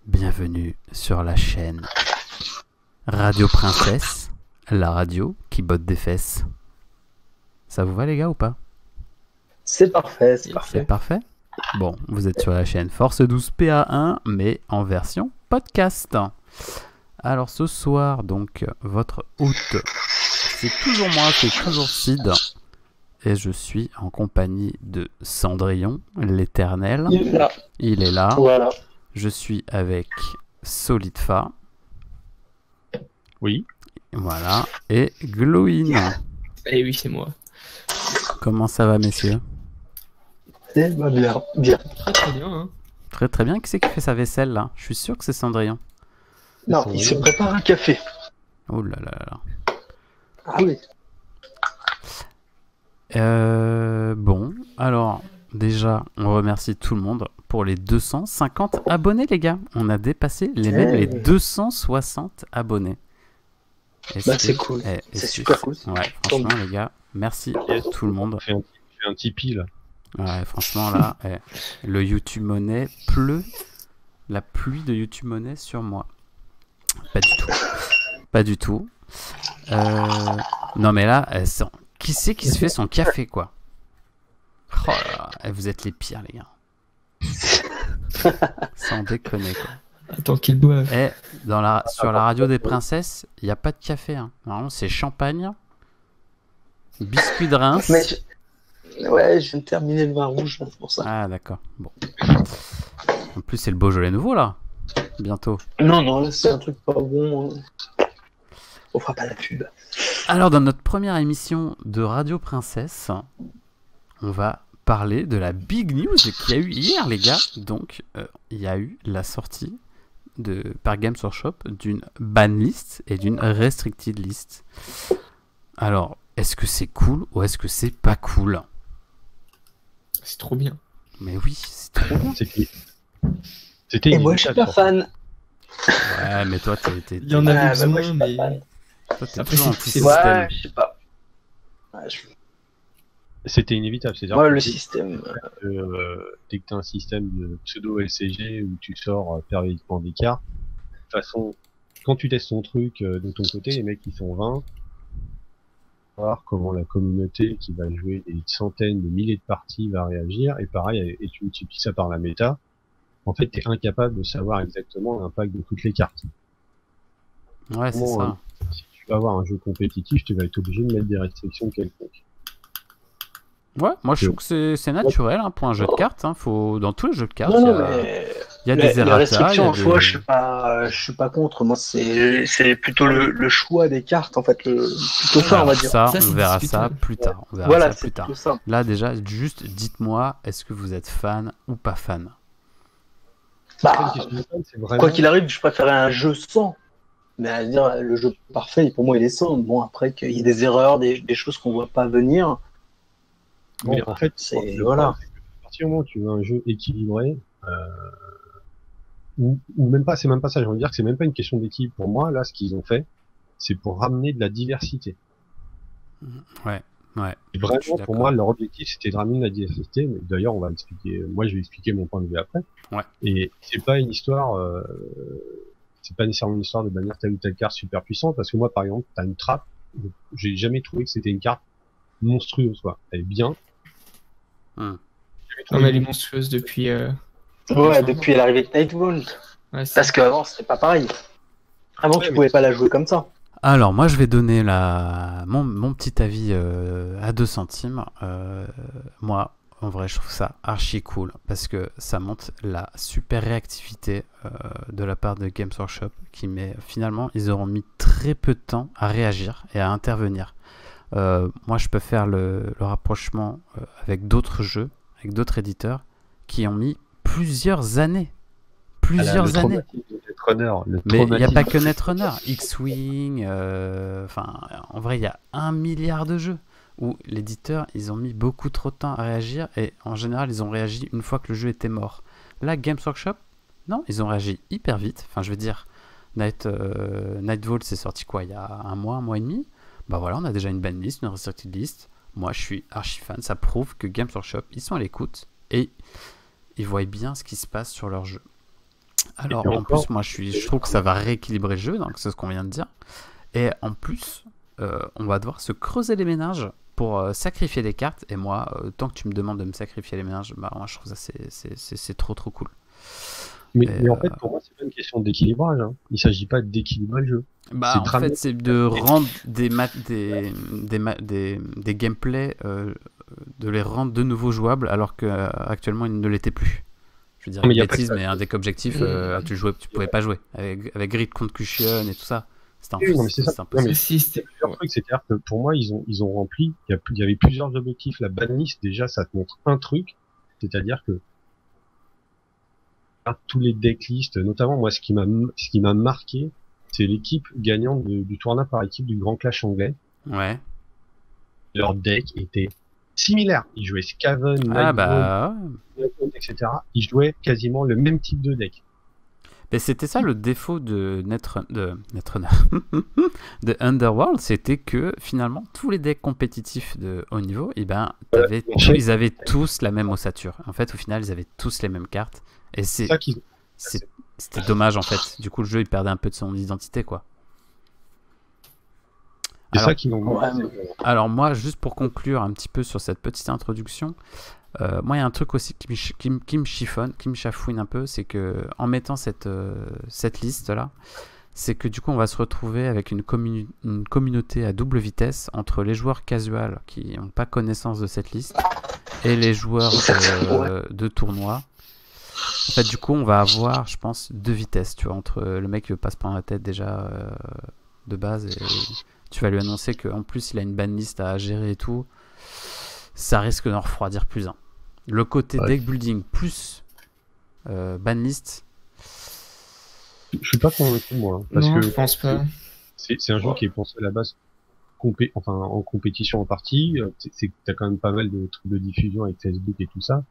bienvenue sur la chaîne Radio Princesse, la radio qui botte des fesses. Ça vous va les gars ou pas? C'est parfait, c'est C'est parfait. parfait. Bon, vous êtes sur la chaîne Force 12 PA1, mais en version podcast. Alors ce soir, donc, votre hôte, c'est toujours moi, c'est toujours Sid. Et je suis en compagnie de Cendrillon, l'éternel. Il est là. Il est là. Voilà. Je suis avec Solidfa. Oui. Voilà. Et Glowin. Eh oui, c'est moi. Comment ça va, messieurs? Eh ben, bien, bien. Très très bien, hein. Très très bien. Qui c'est qui fait sa vaisselle là? Je suis sûr que c'est Cendrillon. Non, il se prépare un café. Oh là là là. Ah oui. Bon, alors déjà, on remercie tout le monde pour les 250 abonnés, les gars. On a dépassé même les 260 abonnés. Et Bah, c'est cool. C'est super cool. Ouais, franchement, les gars, merci à tout le monde. Fais un Tipeee là. Ouais, franchement, là, le YouTube Money pleut. La pluie de YouTube Money sur moi. Pas du tout. Pas du tout. Non, mais là, qui c'est qui se fait son café, quoi? Oh là là, vous êtes les pires, les gars. Sans déconner, quoi. Attends qu'il boive. Sur la radio des princesses, il n'y a pas de café. Hein. Normalement, c'est champagne, biscuit de Reims. Mais ouais, je viens de terminer le vin rouge, c'est pour ça. Ah, d'accord. Bon. En plus, c'est le Beaujolais nouveau, là. Bientôt. Non, non, là, c'est un truc pas bon. On fera pas la pub. Alors, dans notre première émission de Radio Princesse, on va parler de la big news qu'il y a eu hier, les gars. Donc, il y a eu la sortie par Games Workshop d'une ban list et d'une restricted list. Alors, est-ce que c'est cool ou est-ce que c'est pas cool? C'est trop bien. Mais oui, c'est trop bien. C'était Et moi, je suis pas fan. Ouais, mais toi, t'es Il y en avait Ah, bah, besoin, moi, je suis pas mais... fan. toi, t'es Après, toujours c'est- anti-système. Ouais, je sais pas. Ouais, C'était inévitable. C'est-à-dire Moi, que le système. dès que tu as un système de pseudo LCG où tu sors périodiquement des cartes, de toute façon, quand tu testes ton truc de ton côté, les mecs ils sont 20, voir comment la communauté qui va jouer des centaines, des milliers de parties va réagir, et pareil, et tu multiplies ça par la méta, en fait t'es incapable de savoir exactement l'impact de toutes les cartes. Ouais, c'est Comment, ça. Si tu vas avoir un jeu compétitif, tu vas être obligé de mettre des restrictions quelconques. Ouais, moi je trouve que c'est naturel hein, pour un jeu de cartes. Hein. Dans tous les jeux de cartes, Non, il y non, a, mais il y a les des errata. restrictions en il y a soi, des- je suis pas contre. Moi, c'est plutôt le choix des cartes, en fait, plutôt ça, on va Alors dire. ça, Ça, on c'est verra ça discutable. plus tard. On verra Voilà, ça c'est plus tard. plutôt ça. Là déjà, juste dites-moi, est-ce que vous êtes fan ou pas fan? Bah, C'est vraiment... quoi qu'il arrive, je préférais un jeu sans. Mais à dire, le jeu parfait, pour moi, il est sans. Bon, après, qu'il y ait des erreurs, des choses qu'on voit pas venir. Mais Bon, en fait, c'est- le voilà. problème, c'est que à partir du moment où tu veux un jeu équilibré, ou même pas, c'est même pas ça, j'ai envie de dire que c'est même pas une question d'équipe. Pour moi, là, ce qu'ils ont fait, c'est pour ramener de la diversité. Ouais. Et Je suis vraiment, d'accord. pour moi, leur objectif, c'était de ramener de la diversité, mais d'ailleurs, on va expliquer, moi, je vais expliquer mon point de vue après. Ouais. Et c'est pas une histoire, c'est pas nécessairement une histoire de bannir telle ou telle carte super puissante, parce que moi, par exemple, t'as une trappe, j'ai jamais trouvé que c'était une carte monstrueuse, quoi. Elle est bien. Hum. Non, mais elle est monstrueuse depuis... Ouais, depuis l'arrivée de Nightvolt. Ouais, c'est- Parce qu'avant, c'était pas pareil. Avant, Ouais, tu mais- pouvais pas la jouer comme ça. Alors moi je vais donner mon petit avis à 2 centimes. Moi en vrai je trouve ça archi cool parce que ça montre la super réactivité de la part de Games Workshop finalement ils auront mis très peu de temps à réagir et à intervenir. Moi je peux faire le rapprochement avec d'autres jeux, avec d'autres éditeurs qui ont mis plusieurs années. Plusieurs années. Mais il n'y a pas que Netrunner, X-Wing, enfin, en vrai, il y a 1 milliard de jeux où l'éditeur, ils ont mis beaucoup trop de temps à réagir et en général, ils ont réagi une fois que le jeu était mort. Là, Games Workshop, non, ils ont réagi hyper vite. Enfin, je veux dire, Nightvolt, c'est sorti quoi, il y a un mois et demi. Bah voilà, on a déjà une banlist, une restricted list. Moi, je suis archi fan. Ça prouve que Games Workshop, ils sont à l'écoute et ils voient bien ce qui se passe sur leur jeu. Alors, Et en encore, plus, moi, je trouve que ça va rééquilibrer le jeu, donc c'est ce qu'on vient de dire. Et en plus, on va devoir se creuser les méninges pour sacrifier des cartes. Et moi, tant que tu me demandes de me sacrifier les méninges, bah, moi, je trouve ça c'est trop trop cool. mais en fait, pour moi, c'est pas une question d'équilibrage. Hein. Il s'agit pas d'équilibrer le jeu. Bah, C'est en de ramener- fait, c'est de rendre des gameplays, de les rendre de nouveau jouables, alors qu'actuellement, ils ne l'étaient plus. Je veux dire, Non, mais une y a pas bêtise, que ça. mais un deck objectif, tu pouvais pas jouer. Avec Grid contre Cushion et tout ça, c'était Oui, non, mais c'est ça. c'était Non, mais impossible. Si, c'était- plusieurs trucs, c'est-à-dire que pour moi, ils ont rempli, il y avait plusieurs objectifs. La banlist, déjà, ça te montre un truc, c'est-à-dire que tous les decklists, notamment moi, ce qui m'a marqué, c'est l'équipe gagnante du tournoi par équipe du Grand Clash anglais. Ouais. Leur deck était similaire. Ils jouaient Skaven, Ah Nightbone, bah... etc. Ils jouaient quasiment le même type de deck. Mais c'était ça le défaut de Netrunner, de Underworld, c'était que finalement tous les decks compétitifs de haut niveau, eh ben, ils avaient tous la même ossature. En fait, au final, ils avaient tous les mêmes cartes. Et C'est ça qu'ils c'était dommage en fait. Du coup, le jeu il perdait un peu de son identité, quoi. c'est Alors- ça qu'ils ont. Ouais, Alors moi, juste pour conclure un petit peu sur cette petite introduction, moi il y a un truc aussi qui me chiffonne, qui me chafouine un peu, c'est que en mettant cette liste là, c'est que du coup on va se retrouver avec une communauté à double vitesse entre les joueurs casuals qui n'ont pas connaissance de cette liste et les joueurs de tournoi. En fait, du coup, on va avoir, je pense, deux vitesses, tu vois, entre le mec qui veut pas se prendre la tête déjà de base et tu vas lui annoncer qu'en plus il a une banlist à gérer et tout, ça risque d'en refroidir plus un. Le côté Ouais. deck building plus banlist, Je suis pas convaincu moi, hein, parce non, que je pense pas. c'est un jeu qui est pensé à la base en compétition en partie. C'est que t'as quand même pas mal de trucs de diffusion avec Facebook et tout ça.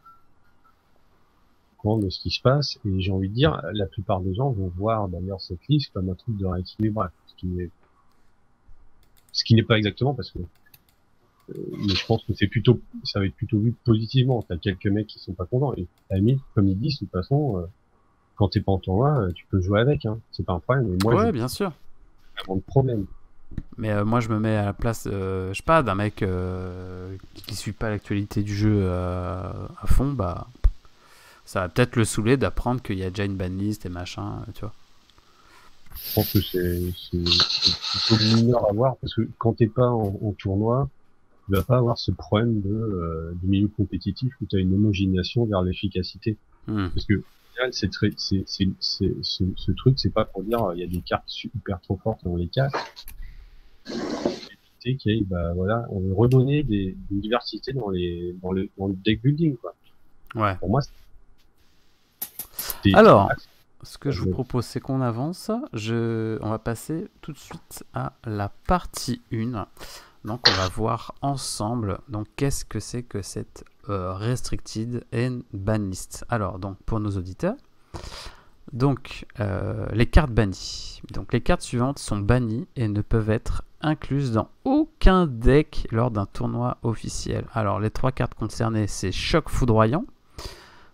De ce qui se passe, et j'ai envie de dire, la plupart des gens vont voir d'ailleurs cette liste comme un truc de rééquilibrage, ce qui n'est pas exactement, parce que mais je pense que ça va être plutôt vu positivement. T'as quelques mecs qui sont pas contents, et à la limite, comme ils disent, de toute façon, quand t'es pas en tournoi, tu peux jouer avec, hein. C'est pas un problème, mais moi, ouais, j'ai bien sûr. vraiment de problème. Mais moi je me mets à la place, je sais pas, d'un mec qui suit pas l'actualité du jeu à fond, bah ça va peut-être le saouler d'apprendre qu'il y a déjà une banlist et machin, tu vois. Je pense que c'est plutôt mineur à voir, parce que quand t'es pas en tournoi, tu vas pas avoir ce problème du milieu compétitif où tu as une homogénéisation vers l'efficacité. Parce que au final, ce truc, c'est pas pour dire il y a des cartes super trop fortes dans les cartes. Voilà, on veut redonner une diversité dans le deck building, quoi. Ouais. Pour moi, Alors, ce que je vous propose, c'est qu'on avance. On va passer tout de suite à la partie 1. Donc, on va voir ensemble donc, qu'est-ce que c'est que cette Restricted and Banlist. Alors, donc, pour nos auditeurs, donc, les cartes bannies. Donc, les cartes suivantes sont bannies et ne peuvent être incluses dans aucun deck lors d'un tournoi officiel. Alors, les 3 cartes concernées, c'est Choc Foudroyant.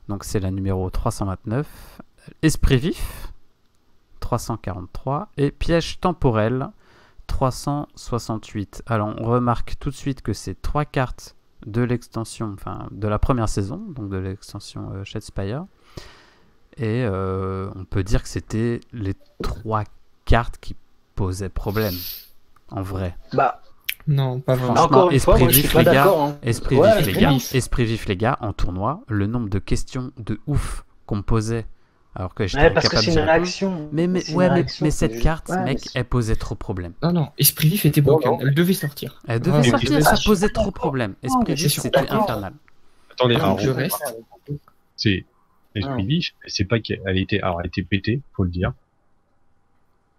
Donc c'est la numéro 329, Esprit Vif, 343, et Piège Temporel, 368. Alors on remarque tout de suite que c'est 3 cartes de l'extension, enfin de la première saison, donc de l'extension Shadespire. Et on peut dire que c'était les 3 cartes qui posaient problème, en vrai. Bah, Non, pas vraiment. Franchement, encore une fois, Esprit moi je suis Vif, pas les gars. d'accord. Hein. Esprit Ouais, vif, les gars. vif. Esprit vif, les gars, en tournoi, le nombre de questions de ouf qu'on me posait, alors que j'étais Ouais, parce que incapable c'est de une répondre. réaction. Mais C'est une réaction, mais c'est cette juste- carte, ouais, mec, mais elle posait trop problème. Non, Esprit Vif était broken. non. Elle devait sortir. Elle devait Ouais, sortir, elle ça devait posait sortir. trop problème. mais Esprit c'est vif, sûr, c'était d'accord. infernal. Attendez, Ah, alors, je reste. c'est Esprit Vif, c'est pas qu'elle était, alors elle était pétée, faut le dire.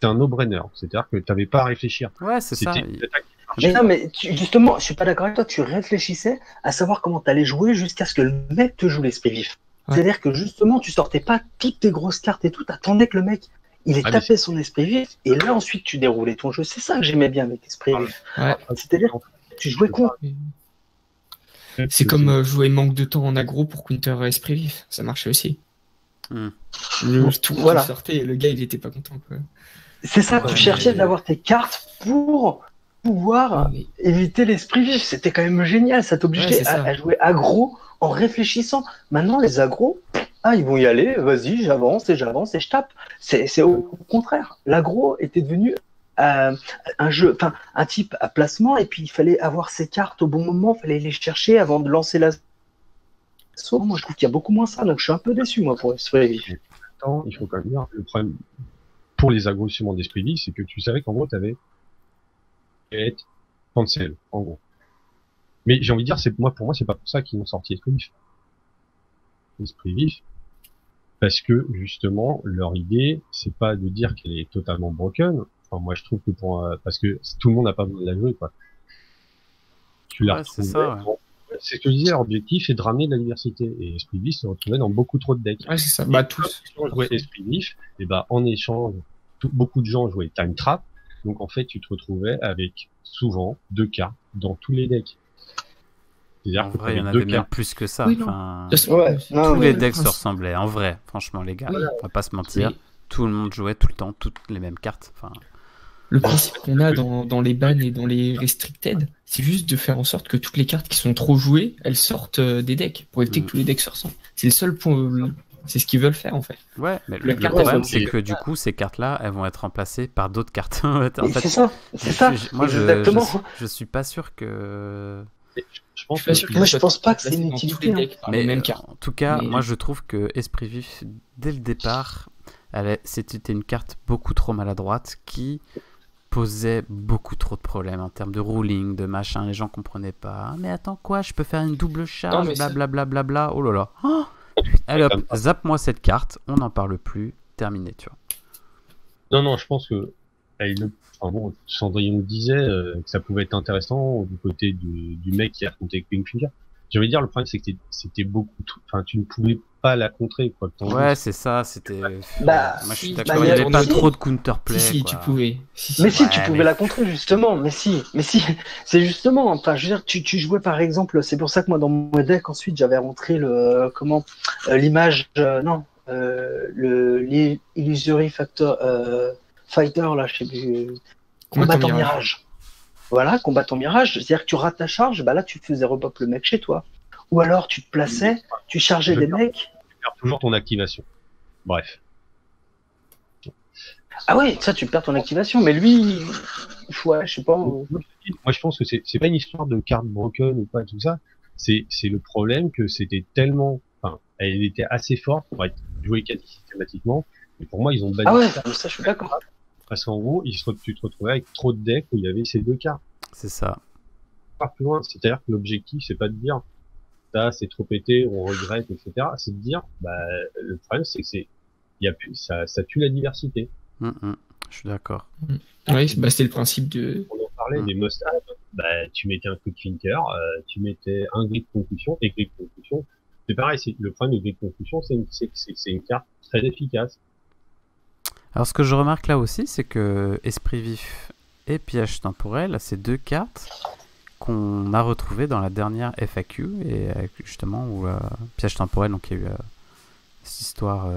C'est un no-brainer, c'est-à-dire que t'avais pas à réfléchir. Ouais, c'est ça. C'était une attaque qui marchait. Mais non, mais justement, je suis pas d'accord avec toi. Tu réfléchissais à savoir comment t'allais jouer jusqu'à ce que le mec te joue l'esprit vif. Ouais. C'est-à-dire que justement, tu sortais pas toutes tes grosses cartes et tout. T'attendais que le mec, il ait Ah, tapé son esprit vif et là ensuite tu déroulais ton jeu. C'est ça que j'aimais bien avec esprit vif. Ouais. C'est-à-dire que tu jouais con. C'est comme jouer manque de temps en aggro pour counter Esprit Vif. Ça marchait aussi. Tout Voilà. sortait et le gars, il était pas content, quoi. C'est ça, Ouais, tu cherchais mais- d'avoir tes cartes pour pouvoir Mais- éviter l'esprit vif. C'était quand même génial, ça Ouais, t'obligeait c'est ça. à jouer aggro en réfléchissant. Maintenant, les aggros, ils vont y aller, vas-y, j'avance et je tape. C'est au contraire. L'aggro était devenu un jeu, enfin, un type à placement, et puis il fallait avoir ses cartes au bon moment, il fallait les chercher avant de lancer l'assaut. Moi, je trouve qu'il y a beaucoup moins ça, donc je suis un peu déçu, moi, pour l'esprit vif. Attends, il faut quand même dire, le problème pour les agrossements d'esprit vif, c'est que tu savais qu'en gros, t'avais être cancel, en gros. Mais j'ai envie de dire, pour moi, c'est pas pour ça qu'ils ont sorti Esprit Vif. Esprit Vif, parce que, justement, leur idée, c'est pas de dire qu'elle est totalement broken. Enfin, moi, je trouve que parce que tout le monde n'a pas besoin de la jouer, quoi. Tu la Ouais, c'est retrouvais ça, ouais. C'est ce que je disais, leur objectif est de ramener de la diversité. Et Esprit Vif se retrouvait dans beaucoup trop de decks. Ouais, c'est ça. Bah, tous. Si on jouait Esprit Vif, et bah, en échange, beaucoup de gens jouaient Time Trap. Donc, en fait, tu te retrouvais avec, souvent, 2 cartes dans tous les decks. C'est-à-dire En que vrai, il y en t'avais 2 avait même cartes. plus que ça. Oui, non. Enfin, De toute façon, Ouais, non, tous mais les le decks se principe- ressemblaient, en vrai. Franchement, les gars, Oui. on va pas se mentir. Mais Tout le monde jouait tout le temps toutes les mêmes cartes. Enfin, le principe qu'on a dans les bans et dans les restricted, c'est juste de faire en sorte que toutes les cartes qui sont trop jouées, elles sortent des decks, pour éviter Mm. que tous les decks se ressemblent. C'est le seul point, c'est ce qu'ils veulent faire, en fait. ouais, mais La le carte, problème, elle c'est va- que du coup, ces cartes-là, elles vont être remplacées par d'autres cartes. En Et fait, c'est ça, moi, exactement. je suis pas sûr que. Je pense Je suis pas sûr que que Moi, ça je pense soit pas que c'est placé une dans tous utilité, les hein. decks par les Mais mêmes cartes. en tout cas, Mais- moi, je trouve que Esprit Vif, dès le départ, c'était une carte beaucoup trop maladroite qui posait beaucoup trop de problèmes en termes de ruling, de machin. Les gens comprenaient pas. Ah, mais attends, quoi? Je peux faire une double charge, mais ça- blablabla. Bla. Oh là là. Oh, allez hop, zappe-moi cette carte. On n'en parle plus. Terminé, tu vois. non, je pense que enfin bon, Cendrillon disait que ça pouvait être intéressant du côté du mec qui affrontait Kingfinger. Je veux dire, le problème c'est que c'était enfin tu ne pouvais pas la contrer quoi. Ouais, c'est ça. C'était. Bah, moi, je suis si, d'accord. bah, il n'y y a- avait pas si. trop de counterplay. Si, quoi. tu pouvais. Si. Mais si, Ouais, tu pouvais mais- la contrer, justement. Mais si, c'est justement, enfin, je veux dire, tu jouais par exemple, c'est pour ça que moi, dans mon deck, ensuite, j'avais rentré l'image, non, l'Illusory Factor, Fighter, là, je sais plus, Combattant Combattant Mirage. Mirage. Voilà, Combattant Mirage, c'est-à-dire que tu rates ta charge, bah là, tu faisais repop le mec chez toi. Ou alors, tu te plaçais, tu chargeais des mecs. Tu perds toujours ton activation. Bref. Ah ouais, ça, tu perds ton activation, mais lui, ouais, je sais pas. Moi je pense que c'est pas une histoire de carte broken ou pas tout ça. C'est le problème que c'était tellement, enfin, elle était assez forte pour être jouée quasi systématiquement. Et pour moi ils ont banni Ah ouais, ça ça, je suis d'accord. parce qu'en gros tu te retrouvais avec trop de decks où il y avait ces 2 cartes. C'est ça. Pas plus loin. C'est-à-dire que l'objectif c'est pas de dire ça c'est trop pété, on regrette, etc. C'est de dire bah le problème c'est que ça tue la diversité. Je suis d'accord. Oui, bah, c'est le principe de. On en parlait des must-have, bah, tu mettais un Quick Thinker, tu mettais un Grid Concussion, et Grid Concussion, c'est pareil, le problème de Grid Concussion, c'est une carte très efficace. Alors, ce que je remarque là aussi, c'est que Esprit Vif et Piège Temporel, c'est 2 cartes qu'on a retrouvées dans la dernière FAQ, et justement, où Piège Temporel, donc il y a eu cette histoire.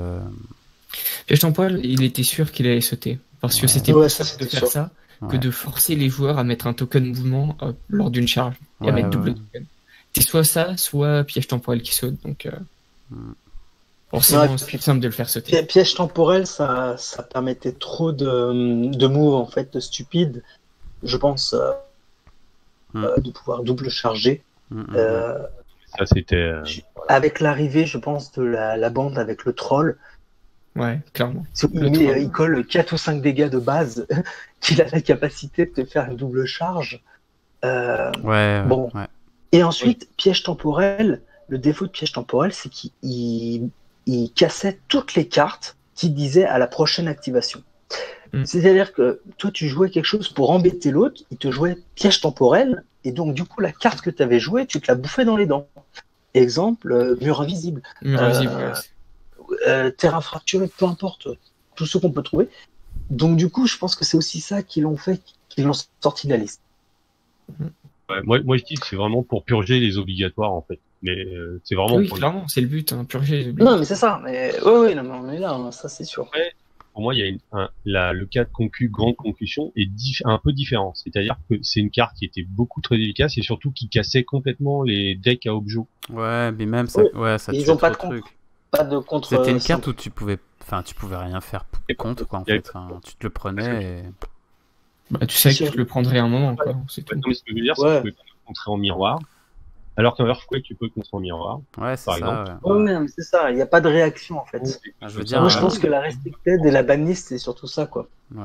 Piège temporel, il était sûr qu'il allait sauter. Parce que c'était Ouais, plus ça, simple de c'était faire sûr. ça que Ouais. de forcer les joueurs à mettre un token mouvement lors d'une charge et à mettre double ouais. token. C'est soit ça, soit piège temporel qui saute. Donc, Mm. forcément, Ouais, c'est plus simple de le faire sauter. Piège temporel, ça permettait trop de moves en fait stupides, je pense, de pouvoir double charger. Ça, c'était... Avec l'arrivée, je pense, de la bande avec le troll, Ouais, clairement. il colle 4 ou 5 dégâts de base, qu'il a la capacité de te faire une double charge. Bon. Ouais. Et ensuite, piège temporel, le défaut de piège temporel, c'est qu'il cassait toutes les cartes qui disaient à la prochaine activation. C'est-à-dire que toi, tu jouais quelque chose pour embêter l'autre, il te jouait piège temporel, et donc du coup, la carte que tu avais jouée, tu te la bouffais dans les dents. Exemple, mur invisible. Mur invisible, ouais. Terrain fracturé, peu importe, tout ce qu'on peut trouver. Donc du coup, je pense que c'est aussi ça qu'ils l'ont sorti de la liste. Ouais, moi je dis que c'est vraiment pour purger les obligatoires en fait. Mais c'est vraiment Oui, pour clairement, c'est le but, hein, purger. Non, mais c'est ça. Mais oui, non, mais on est là, hein, ça c'est sûr. pour moi, il y a le cas de grande concussion est un peu différent. C'est-à-dire que c'est une carte qui était beaucoup très efficace et surtout qui cassait complètement les decks à Objo. Ouais, mais même ça, Oui. ouais, ça Ils tuait ont pas trop de le truc. Pas de contre. C'était une carte où tu pouvais rien faire Et contre, quoi, en il y avait fait. Enfin, tu te le prenais et... Bah, tu sais que tu le prendrais un moment, quoi. C'est tout. Non, mais ce que je veux dire, c'est Ouais. que tu pouvais pas le contrer en miroir. Alors qu'un Earthquake, tu peux le contrer en miroir. Ouais, c'est Par ça, exemple. ouais. Ouais, non, mais c'est ça. Il n'y a pas de réaction en fait. Ah, je veux dire, Moi, je pense que la restricted et la banniste, c'est surtout ça, quoi. Ouais.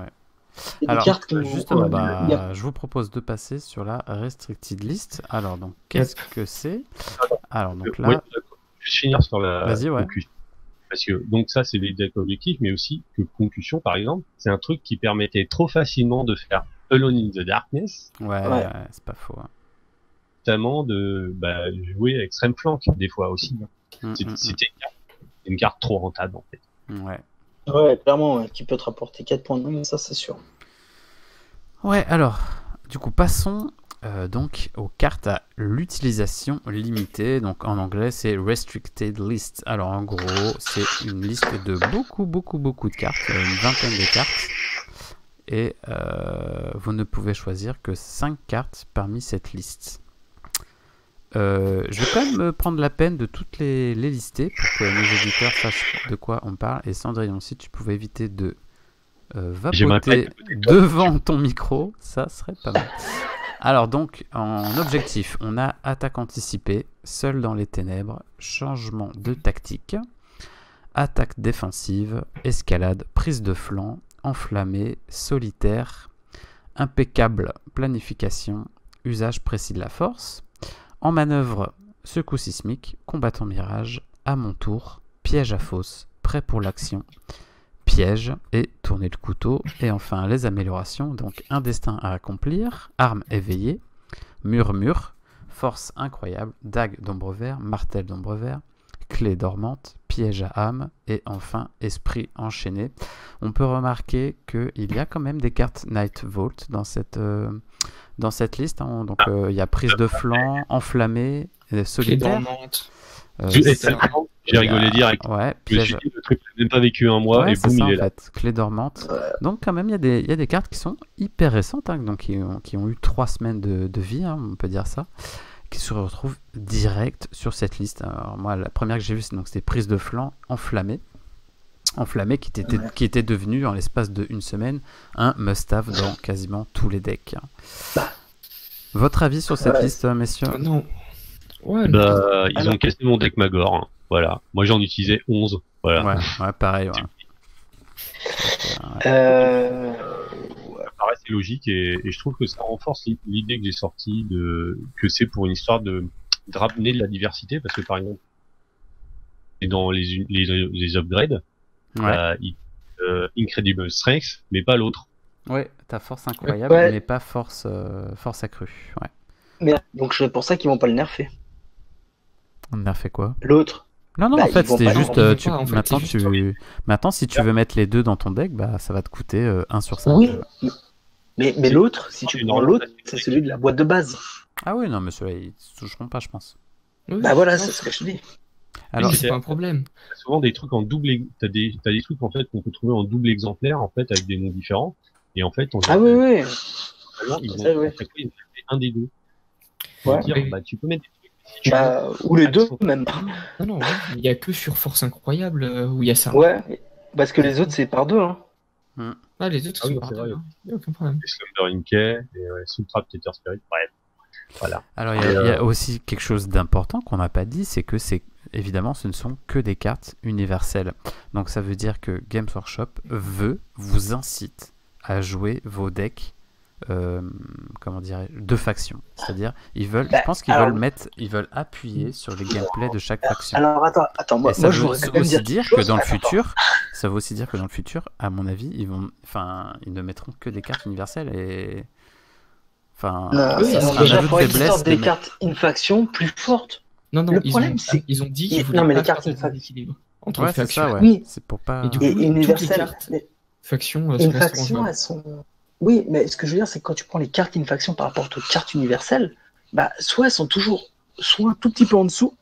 Il y a des Alors, cartes qui justement, ouais, bah, il y a- je vous propose de passer sur la restricted list. Alors, donc, qu'est-ce que c'est? Alors, donc là, Ouais, je vais finir sur la Vas-y, ouais. concussion. Parce que, donc ça, c'est les decks objectifs, mais aussi que concussion, par exemple, c'est un truc qui permettait trop facilement de faire Alone in the Darkness, Ouais. c'est pas faux. Hein. notamment de jouer Extreme Flank, des fois aussi. C'était une carte trop rentable, en fait. Ouais. Ouais, clairement, ouais, qui peut te rapporter 4 points de nombre, ça c'est sûr. Ouais, alors, du coup, passons donc aux cartes à l'utilisation limitée. Donc, en anglais, c'est Restricted List. Alors, en gros, c'est une liste de beaucoup de cartes, une vingtaine de cartes. Et vous ne pouvez choisir que 5 cartes parmi cette liste. Je vais quand même prendre la peine de toutes les lister pour que nos auditeurs sachent de quoi on parle. Et Cendrillon, si tu pouvais éviter de vapoter devant ton micro, ça serait pas mal. Alors donc, en objectif, on a attaque anticipée, seul dans les ténèbres, changement de tactique, attaque défensive, escalade, prise de flanc, enflammé, solitaire, impeccable planification, usage précis de la force, en manœuvre, secours sismique, combattant mirage, à mon tour, piège à fosse, prêt pour l'action, piège et tourner le couteau. Et enfin, les améliorations, donc un destin à accomplir, arme éveillée, murmure, force incroyable, dague d'ombre vert, martel d'ombre vert, clé dormante, piège à âme et enfin esprit enchaîné. On peut remarquer qu'il y a quand même des cartes Night Vault dans cette liste. Hein. Donc il y a prise de flanc, enflammé, solitaire. J'ai rigolé direct. Ouais, Je me suis dit, le truc n'a même pas vécu un mois ouais, et boum, ça, il est en là. fait. Clé dormante. Donc quand même, il y a des cartes qui sont hyper récentes, hein, donc qui ont eu 3 semaines de vie, hein, on peut dire ça, qui se retrouvent direct sur cette liste. Alors moi, la première que j'ai vue, c'était prise de flanc enflammée. Enflammé qui était devenu en l'espace de 1 semaine un must-have dans quasiment tous les decks. Votre avis sur cette liste, messieurs? Non. Ouais, Ils ont cassé mon deck Magor. Hein. Voilà. Moi, j'en utilisais 11. Voilà. Ouais, pareil. Ouais. Ça paraissait logique et je trouve que ça renforce l'idée que j'ai sortie que c'est pour une histoire de ramener de la diversité parce que par exemple, dans les upgrades, Incredible Strength, mais pas l'autre. Ouais, t'as force incroyable, mais pas force accrue. Ouais. Mais donc c'est pour ça qu'ils vont pas le nerfer. On nerfait quoi? L'autre. Non, en fait, c'était juste. Maintenant, si tu Ouais. veux mettre les deux dans ton deck, ça va te coûter 1 sur 5. Oui. Mais l'autre, si tu prends l'autre, c'est celui de la boîte de base. Ah oui, non, mais ceux-là, ils ne toucheront pas, je pense. Oui, Bah voilà, non, c'est ce que je dis. Alors, c'est pas un problème. T'as souvent des trucs en double. T'as des trucs en fait qu'on peut trouver en double exemplaire en fait avec des noms différents et en fait Ah oui, oui. ils Ça, vont oui. à chaque fois, ils vont faire un des deux. Ouais. Dire, Oui. tu peux mettre des trucs si tu Bah, ou les deux même. Non, ouais, il y a que sur Force Incroyable où il y a ça. Ouais, parce que les autres c'est par deux. Hein. Ah, les autres Ah oui, sont c'est par vrai. deux, hein. Y a aucun problème. veux, Slumbering Key et Sultra Tether Spirit. Bref, voilà. Alors, il y a aussi quelque chose d'important qu'on n'a pas dit, c'est que évidemment, ce ne sont que des cartes universelles. Donc, ça veut dire que Games Workshop vous incite à jouer vos decks, de faction. C'est-à-dire, je pense qu'ils veulent appuyer sur les gameplays de chaque faction. Alors attends, moi Et ça je veut voudrais quand même aussi dire dire quelque que chose. dans le Attends. futur, ça veut aussi dire que dans le futur, à mon avis, ils ne mettront que des cartes universelles et Non, ça ils sera ont un déjà aveu de faudrait qu'ils faiblesse sortent de des mettre- cartes in-faction plus fortes. Non, Le problème, c'est- ils ont dit Non, qu'ils voulaient mais pas les cartes faire de fac- déséquilibre entre Ouais, les c'est factions. ça, ouais. Oui. C'est pour pas. Et du coup, Et toutes les universelles. cartes Mais factions se une resteront faction, jouables. elles sont. Oui, mais ce que je veux dire, c'est que quand tu prends les cartes in-faction par rapport aux cartes universelles, bah, soit elles sont toujours soit un tout petit peu en dessous,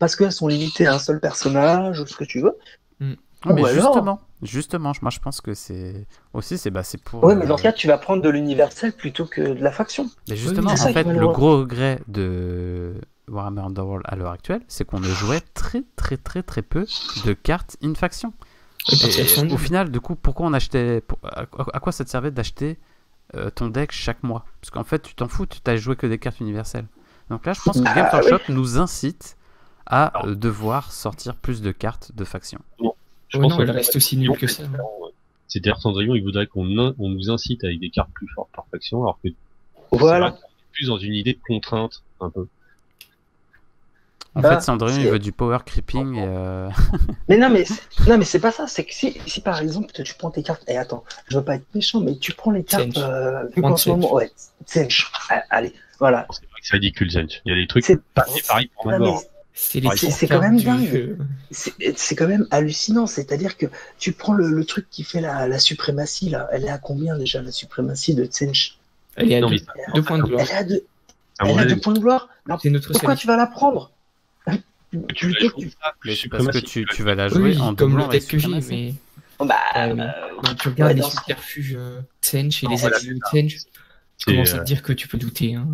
parce qu'elles sont limitées à un seul personnage ou ce que tu veux. Ouais, mais Ou alors- justement, moi je pense que c'est aussi c'est pour. Ouais, mais dans ce cas, tu vas prendre de l'universel plutôt que de la faction. Mais justement, c'est ça en qui fait, est le malheureux. gros regret de Warhammer Underworld à l'heure actuelle, c'est qu'on ne jouait très très très très peu de cartes in faction. Parce qu'elles sont Et au nulles. final, du coup, pourquoi on achetait, à quoi ça te servait d'acheter ton deck chaque mois? Parce qu'en fait, tu t'en fous, tu t'as joué que des cartes universelles. Donc là, je pense que Games Ah, Workshop oui. nous incite à devoir sortir plus de cartes de faction. Je Ouais, pense non, que elle reste aussi nulle que ça. c'est-à-dire Cendrillon, il voudrait qu'on nous incite avec des cartes plus fortes par faction, alors que Voilà. c'est vrai qu'on est plus dans une idée de contrainte, un peu. En Bah, fait, Cendrillon, il c'est- veut du power creeping. Mais non, mais c'est pas ça. C'est que si par exemple tu prends tes cartes, et attends, je veux pas être méchant, mais tu prends les cartes, Tsench. vu Prends qu'en ce moment, ouais, Tsench. Allez, voilà. C'est vrai que c'est ridicule, Zench. Il y a des trucs, C'est pas. c'est pareil pour Non, mais Magor. C'est les C'est- pires c'est quand cartes même du dingue. jeu. C'est quand même hallucinant. C'est-à-dire que tu prends le truc qui fait la suprématie là. Elle est à combien déjà la suprématie de Tsench? Elle est à Non, mais 2 points de gloire. Elle est à deux. à mon Elle a avis, 2 points de gloire. Non, C'est notre pourquoi salut. tu vas la prendre? tu vas jouer ça, Mais plus c'est parce que suprématie. tu vas la jouer Oui, en comme doublant le avec deck que j'ai, suprématie. mais Bah, quand tu regardes ouais, les dans ce- subterfuges Tsench et Non, les voilà, axes de Tsench, je C'est, commence à te dire que tu peux douter. Hein.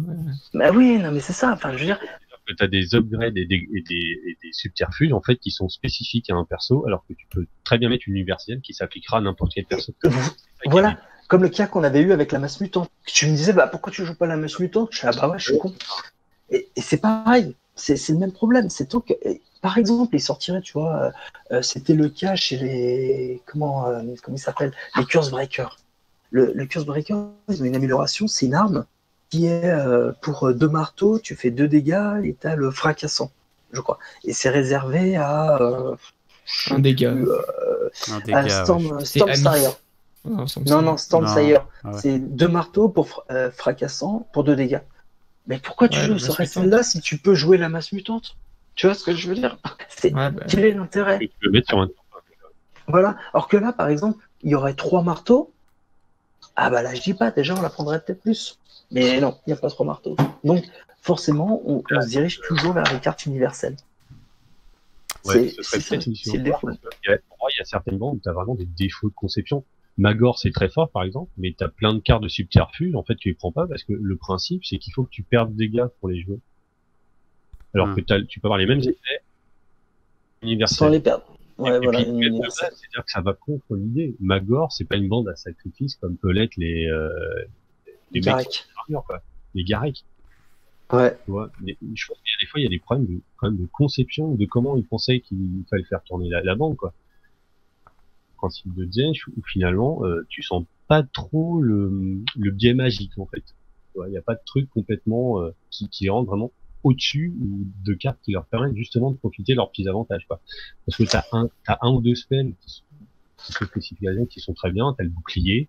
bah oui, non mais c'est ça. Enfin, je veux dire, que t'as des upgrades et des subterfuges, en fait, qui sont spécifiques à un perso, alors que tu peux très bien mettre une universelle qui s'appliquera à n'importe quel perso. C'est ça qui voilà. est- Comme le cas qu'on avait eu avec la masse mutante. Tu me disais, bah pourquoi tu joues pas la masse mutante? Je suis bah ouais, je suis con. Et c'est pareil. C'est le même problème. C'est tant que, par exemple, ils sortiraient, tu vois, c'était le cas chez les, comment ils s'appellent? Les Curse Breakers. Le Curse Breaker, ils ont une amélioration, c'est une arme qui est pour 2 marteaux, tu fais 2 dégâts et t'as le fracassant, je crois. Et c'est réservé à Un dégât. Un à dégât, ouais. Storm C'est Amis. Sire. Non, ça me Non, semble. non, Storm Non. Sire. Ah ouais. C'est 2 marteaux pour fracassant pour 2 dégâts. Mais pourquoi tu Ouais, la joues masse sur mutante. celle-là si tu peux jouer la masse mutante? Tu vois ce que je veux dire? C'est Ouais, bah, quel est l'intérêt? que tu peux mettre sur un Voilà. Alors que là, par exemple, il y aurait 3 marteaux. Ah bah là, je dis pas, déjà, on la prendrait peut-être plus. Mais non, il n'y a pas 3 marteaux. Donc, forcément, on se dirige toujours vers les cartes universelles. Ouais, ce C'est serait peut-être une c'est le solution. défaut. Pour moi, il y a certaines bandes où tu as vraiment des défauts de conception. Magor, c'est très fort, par exemple, mais tu as plein de cartes de subterfuge. En fait, tu les prends pas parce que le principe, c'est qu'il faut que tu perdes des dégâts pour les jouer. Alors que tu peux avoir les mêmes effets Sans universels. les perdre. Ouais, Et voilà, puis, une de universelle. base, c'est-à-dire que ça va contre l'idée. Magor, c'est pas une bande à sacrifice comme peut l'être les mecs Direct. armure, quoi. Les Garek, Ouais. tu vois. Mais je pense qu'il y a des fois, il y a des problèmes de conception, de comment ils pensaient qu'il fallait faire tourner la bande, quoi. Principe de Zench, où finalement, tu sens pas trop le biais magique, en fait. Tu vois, il y a pas de truc complètement qui rentre vraiment au-dessus ou de cartes qui leur permettent justement de profiter de leurs petits avantages, quoi. Parce que t'as un ou deux spells qui sont spécifiques qui sont très bien, t'as le bouclier.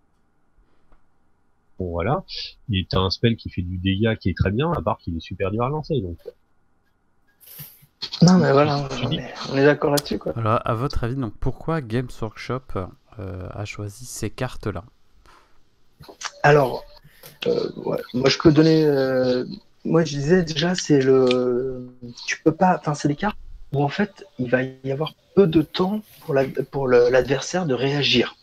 Bon, voilà. Et t'as un spell qui fait du dégât qui est très bien, à part qu'il est super dur à lancer, donc. Non, mais voilà, Tu dis- on est d'accord là-dessus, quoi. Alors, à votre avis, donc pourquoi Games Workshop a choisi ces cartes-là? Alors, ouais, moi je peux donner. Moi je disais déjà, c'est le. Tu peux pas. Enfin, c'est des cartes où en fait il va y avoir peu de temps pour l'adversaire de réagir.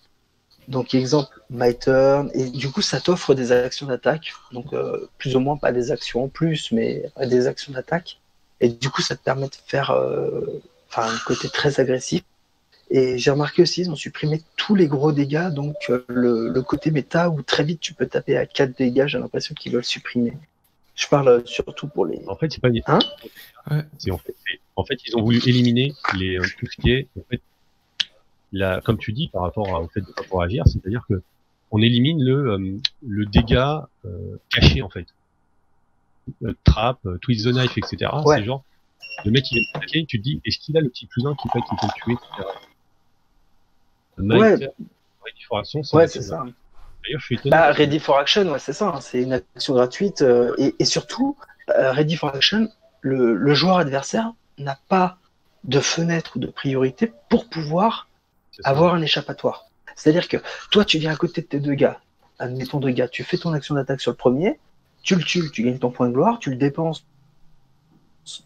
Donc, exemple, my turn. Et du coup, ça t'offre des actions d'attaque. Donc, plus ou moins pas des actions en plus, mais des actions d'attaque. Et du coup, ça te permet de faire un côté très agressif. Et j'ai remarqué aussi, ils ont supprimé tous les gros dégâts, donc le côté méta où très vite tu peux taper à 4 dégâts, j'ai l'impression qu'ils veulent supprimer. Je parle surtout pour les... En fait, c'est pas une... Hein Ouais. En fait, ils ont voulu éliminer tout ce qui est, en fait, comme tu dis, par rapport au fait de pas pouvoir agir, c'est-à-dire que on élimine le dégât caché, en fait. Trap, twist the knife, etc. Ouais. C'est genre, le mec qui vient de taquer, tu te dis, est-ce qu'il a le petit plus 1 qui fait qu'il peut le tuer, etc. Ouais. Ready for Action, Ouais, c'est ça. D'ailleurs, je suis étonné. Bah, Ready for Action, ouais, c'est ça. Hein, c'est une action gratuite. Et surtout, Ready for Action, le joueur adversaire n'a pas de fenêtre ou de priorité pour pouvoir C'est ça. avoir un échappatoire. C'est-à-dire que toi, tu viens à côté de tes 2 gars. Admettons 2 gars. Tu fais ton action d'attaque sur le premier. Tu le tues, tu gagnes ton point de gloire. Tu le dépenses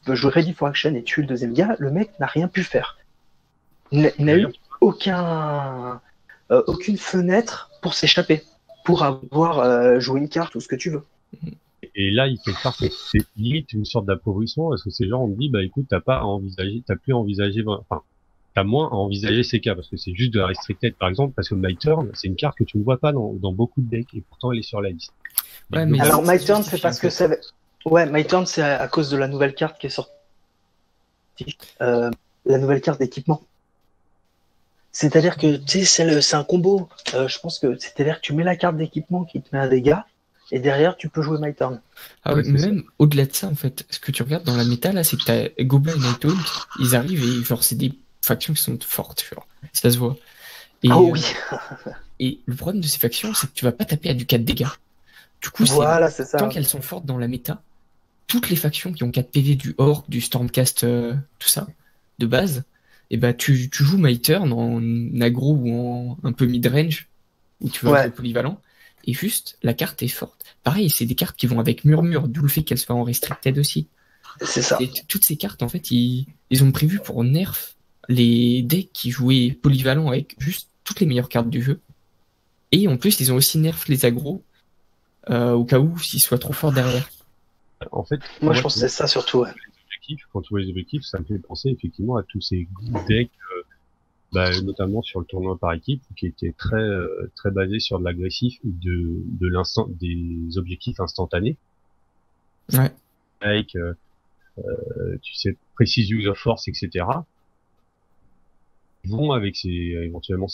veut jouer Ready for Action et tuer le deuxième gars, le mec n'a rien pu faire. Il n'a eu aucune fenêtre pour s'échapper, pour avoir joué une carte ou ce que tu veux. Et là, quelque part, c'est limite une sorte d'appauvrissement, parce que ces gens, on te dit, bah écoute, t'as moins à envisager ces cas, parce que c'est juste de la restricted, par exemple, parce que My Turn, c'est une carte que tu ne vois pas dans beaucoup de decks, et pourtant elle est sur la liste. Ouais, mais alors My Turn, c'est parce que c'est... Ouais, My Turn, c'est à cause de la nouvelle carte qui est sortie. La nouvelle carte d'équipement. C'est-à-dire que, tu sais, c'est un combo. Je pense que c'est-à-dire que tu mets la carte d'équipement qui te met un dégât, et derrière, tu peux jouer My Turn. Ah ouais, mais même au-delà de ça, en fait, ce que tu regardes dans la méta, là, c'est que t'as Goblin et Nighthawk, ils arrivent et genre, c'est des factions qui sont fortes, genre. Ça se voit. Et, Oui. Et le problème de ces factions, c'est que tu vas pas taper à du 4 dégâts. Du coup, voilà, c'est ça. Tant qu'elles sont fortes dans la méta, toutes les factions qui ont 4 PV, du Orc, du Stormcast, tout ça, de base, et bah tu joues My Turn en aggro ou en un peu mid-range, où tu vas être polyvalent, et juste, la carte est forte. Pareil, c'est des cartes qui vont avec Murmure, d'où le fait qu'elles soient en restricted aussi. C'est ça. Et toutes ces cartes, en fait, ils ont prévu pour nerf les decks qui jouaient polyvalent avec juste toutes les meilleures cartes du jeu. Et en plus, ils ont aussi nerf les aggros, au cas où s'ils soient trop forts derrière. En fait, moi je pense que c'est ça surtout. Ouais. Quand tu vois les objectifs, ça me fait penser effectivement à tous ces decks, notamment sur le tournoi par équipe, qui étaient très basés sur de l'agressif, de l'instant, des objectifs instantanés. Ouais. Avec, tu sais, precise use of force, etc. Vont avec éventuellement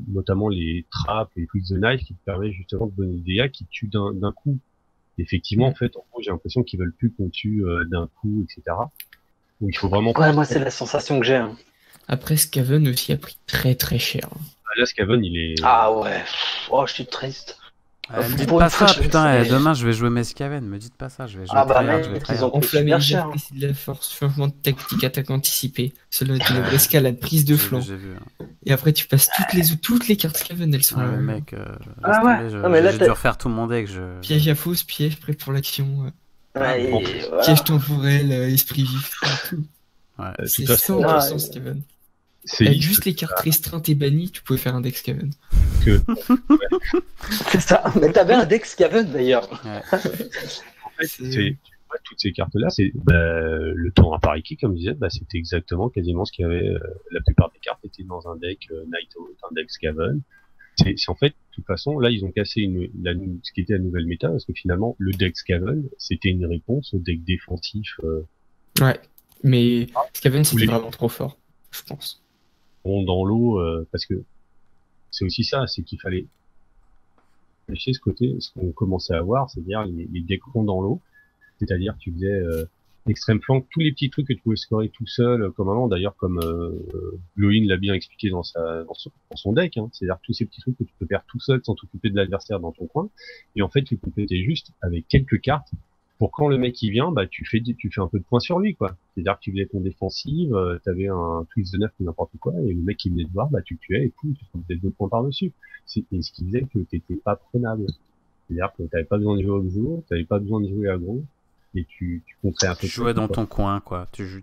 notamment les traps, les twists the knife, qui te permettent justement de donner des dégâts qui tuent d'un coup. Effectivement, en fait, en gros, j'ai l'impression qu'ils veulent plus qu'on tue d'un coup, etc. Où il faut vraiment. Ouais, moi c'est la sensation que j'ai. Hein. Après, Skaven aussi a pris très très cher. Là, Skaven, il est. Ah ouais. Oh, je suis triste. Me dites pas ça, putain, demain je vais jouer Mescaven, me dites pas ça, je vais jouer ils ont enflammé cher. De la force, changement de tactique, attaque anticipée, selon une nouvelle escalade, prise de flanc. Et après tu passes toutes les cartes Skaven, elles sont là. Mec, j'ai dû refaire tout mon deck. Piège à fausse, piège prêt pour l'action. Voilà. Piège temporel, esprit vif, tout. Ouais. C'est 100% Skaven. Avec juste les cartes restreintes et bannies, tu pouvais faire un deck Skaven. C'est ça, mais t'avais un deck Skaven d'ailleurs. Ouais. En fait, toutes ces cartes-là, c'est le tournoi par équipe, comme je disais, c'était exactement quasiment ce qu'il y avait. La plupart des cartes étaient dans un deck Nighthawk, un deck Skaven. C'est en fait, de toute façon, là, ils ont cassé ce qui était la nouvelle méta, parce que finalement, le deck Skaven, c'était une réponse au deck défensif. Ouais, mais Skaven, c'était vraiment trop fort, je pense. Dans l'eau, parce que c'est aussi ça, c'est qu'il fallait lâcher ce qu'on commençait à voir, c'est-à-dire les decks ronds dans l'eau, c'est-à-dire tu faisais extrême flank, tous les petits trucs que tu pouvais scorer tout seul, comme avant, d'ailleurs comme Loïn l'a bien expliqué dans son deck, hein, c'est-à-dire tous ces petits trucs que tu peux faire tout seul sans t'occuper de l'adversaire dans ton coin, et en fait tu complétais juste avec quelques cartes pour quand le mec il vient, tu fais un peu de points sur lui, quoi. C'est-à-dire que tu faisais ton défensive, t'avais un twist de 9 ou n'importe quoi, et le mec qui venait te voir, tu le tuais, et puis tu faisais 2 points par-dessus. Et ce qui faisait que t'étais pas prenable. C'est-à-dire que t'avais pas besoin de jouer au jour, t'avais pas besoin de jouer aggro, et tu comptais un peu. Tu jouais dans ton coin, quoi. Tu joues.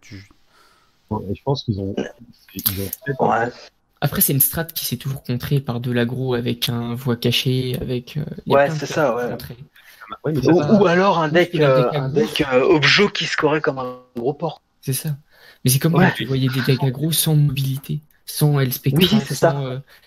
Et je pense qu'ils ont peut-être... Ouais. Après, c'est une strat qui s'est toujours contrée par de l'aggro avec un voie cachée, avec. Ouais, c'est ça, ouais. Ouais, ou alors un deck objo qui scorait comme un gros porc. C'est ça. Mais c'est comme quand tu voyais des decks aggro sans mobilité, sans L-Spectre,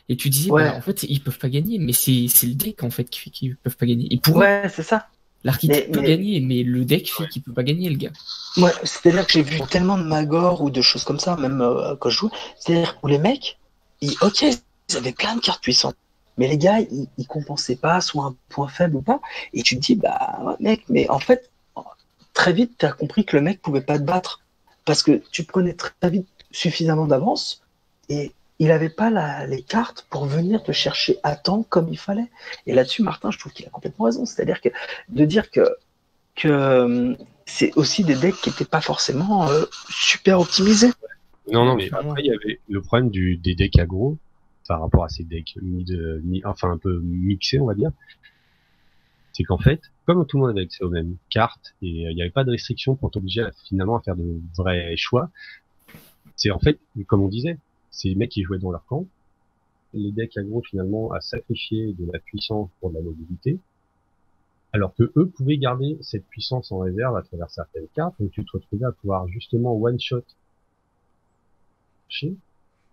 et tu disais, en fait, ils peuvent pas gagner, mais c'est le deck, en fait, qui fait qu'ils peuvent pas gagner. Et pour c'est ça. L'archétype peut gagner, mais le deck fait qu'il peut pas gagner, le gars. Ouais, c'est-à-dire que j'ai vu tellement de Magor ou de choses comme ça, même quand je jouais, c'est-à-dire où les mecs, ils avaient plein de cartes puissantes. Mais les gars, ils compensaient pas, soit un point faible ou pas. Et tu te dis, mec, mais en fait, très vite, tu as compris que le mec pouvait pas te battre. Parce que tu prenais très vite suffisamment d'avance et il avait pas les cartes pour venir te chercher à temps comme il fallait. Et là-dessus, Martin, je trouve qu'il a complètement raison. C'est-à-dire que de dire que c'est aussi des decks qui étaient pas forcément super optimisés. Non, mais après, il y avait le problème des decks aggro par rapport à ces decks un peu mixés, on va dire. c'est qu'en fait, comme tout le monde avait accès aux mêmes cartes et il n'y avait pas de restriction pour t'obliger finalement à faire de vrais choix, c'est en fait, comme on disait, c'est les mecs qui jouaient dans leur camp, les decks aggro finalement à sacrifier de la puissance pour de la mobilité, alors que eux pouvaient garder cette puissance en réserve à travers certaines cartes, donc tu te retrouvais à pouvoir justement one-shot,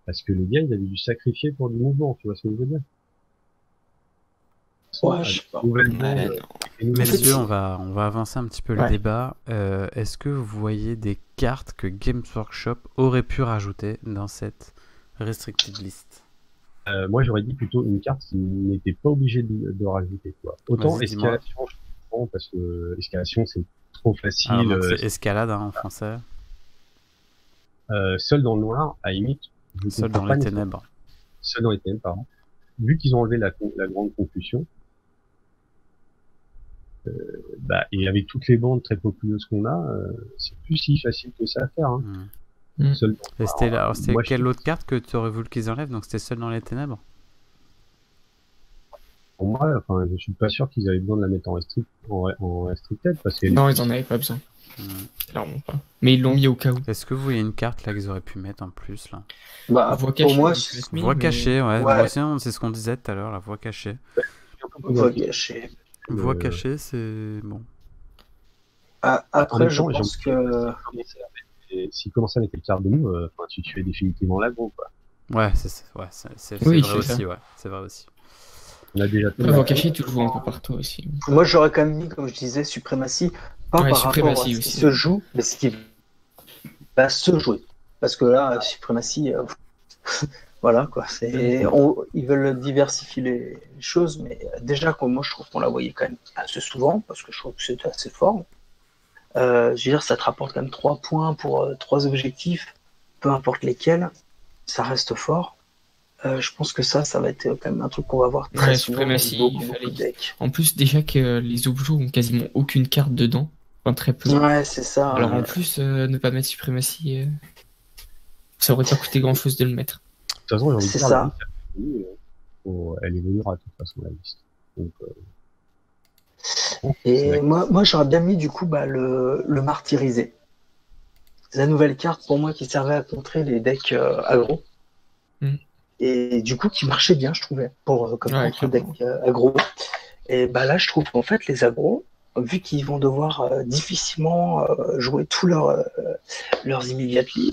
parce que les gars ils avaient dû sacrifier pour du mouvement, tu vois ce que je veux dire? Ouais, je sais pas. Messieurs, on va avancer un petit peu le Ouais. débat. Est-ce que vous voyez des cartes que Games Workshop aurait pu rajouter dans cette restricted list? Moi j'aurais dit plutôt une carte qui n'était pas obligée de rajouter, quoi. Autant Vas-y, dis-moi. escalation, je comprends, parce que escalation c'est trop facile. Alors, donc, c'est escalade en français. Seul dans le noir, à limite, je Seul comprends dans pas les nécessairement. ténèbres. Seul dans les ténèbres, pardon. Vu qu'ils ont enlevé la grande confusion, et avec toutes les bandes très populeuses qu'on a, c'est plus si facile que ça à faire. Hein. Hmm. Seul dans le Et c'était noir, c'était moi, quelle autre carte que tu aurais voulu qu'ils enlèvent? Donc c'était Seul dans les ténèbres? pour moi, enfin, je suis pas sûr qu'ils avaient besoin de la mettre en restricted, parce qu'elle Non, est ils en avaient pas besoin. Hmm. Clairement pas. Mais ils l'ont mis au cas où. Est-ce que vous voyez une carte là qu'ils auraient pu mettre en plus là? Bah, Voix pour cachée, moi, ils peuvent mettre, Voix mais- cachée, ouais. Ouais. Moi aussi, c'est ce qu'on disait tout à l'heure, la voix cachée. voix cachée. Voix cachée, c'est bon. Ah, En après, même je temps, pense que s'ils commençaient à mettre les cartes de nous, tu fais définitivement l'aggro, quoi. Ouais, c'est Oui, vrai c'est aussi, ça. ouais. C'est vrai aussi. On a déjà La voix cachée, tu le joues un peu partout aussi. moi, j'aurais quand même mis, comme je disais, suprématie, pas Ouais, par rapport à suprématie ce qui aussi. se joue, mais ce qui va se jouer. Parce que là, suprématie, voilà quoi. Ils veulent diversifier les choses, mais déjà, moi, je trouve qu'on la voyait quand même assez souvent, parce que je trouve que c'était assez fort. Je veux dire, ça te rapporte quand même 3 points pour 3 objectifs, peu importe lesquels, ça reste fort. Je pense que ça va être quand même un truc qu'on va voir très Ouais, souvent dans suprématie, beaucoup, il beaucoup fallait de decks. En plus, déjà que les objets ont quasiment aucune carte dedans. Enfin, très peu. Ouais, c'est ça. Alors en plus, ne pas mettre suprématie, ça aurait pas coûté grand chose de le mettre. De toute façon, j'ai envie de C'est dire, ça. elle évoluera de toute façon, la liste. Donc, Et moi j'aurais bien mis du coup le martyrisé. C'est la nouvelle carte pour moi qui servait à contrer les decks aggro. Mm. Et du coup qui marchait bien, je trouvais, pour comme Ouais, contre deck aggro. Et là, je trouve qu'en fait, les agros, vu qu'ils vont devoir difficilement jouer tous leurs immediately,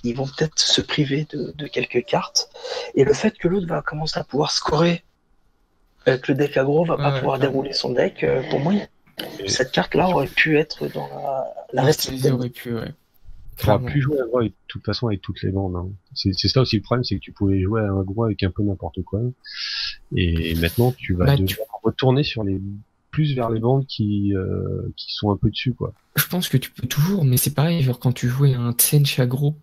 ils vont peut-être se priver de quelques cartes. Et le fait que l'autre va commencer à pouvoir scorer avec le deck aggro, va pas pouvoir clairement. dérouler son deck, pour moi, cette carte-là aurait pu être dans la Ils restricted. auraient pu, ouais. tu pourras Clairement. plus jouer aggro de toute façon avec toutes les bandes. Hein. C'est ça aussi le problème, c'est que tu pouvais jouer à aggro avec un peu n'importe quoi. Et maintenant, tu vas devoir retourner plus vers les bandes qui sont un peu dessus, quoi. Je pense que tu peux toujours, mais c'est pareil, genre quand tu jouais un Tsench aggro,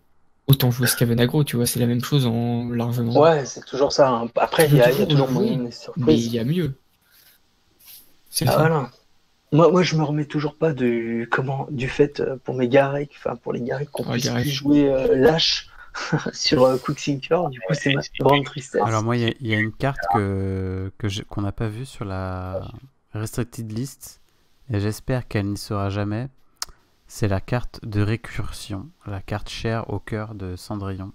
autant jouer Skaven aggro, tu vois, c'est la même chose en largement. Ouais, c'est toujours ça. Hein. Après, il y a toujours moyen de mais surprise. il y a mieux. C'est Ah ça. voilà. Moi, je me remets toujours pas du fait pour mes Garek, enfin pour les Garek qu'on puisse Garek. plus jouer lâche sur Quicksinker. Du coup, c'est ma grande tristesse. Alors moi, il y a une carte qu'on n'a pas vue sur la restricted list et j'espère qu'elle n'y sera jamais. C'est la carte de récursion, la carte chère au cœur de Cendrillon.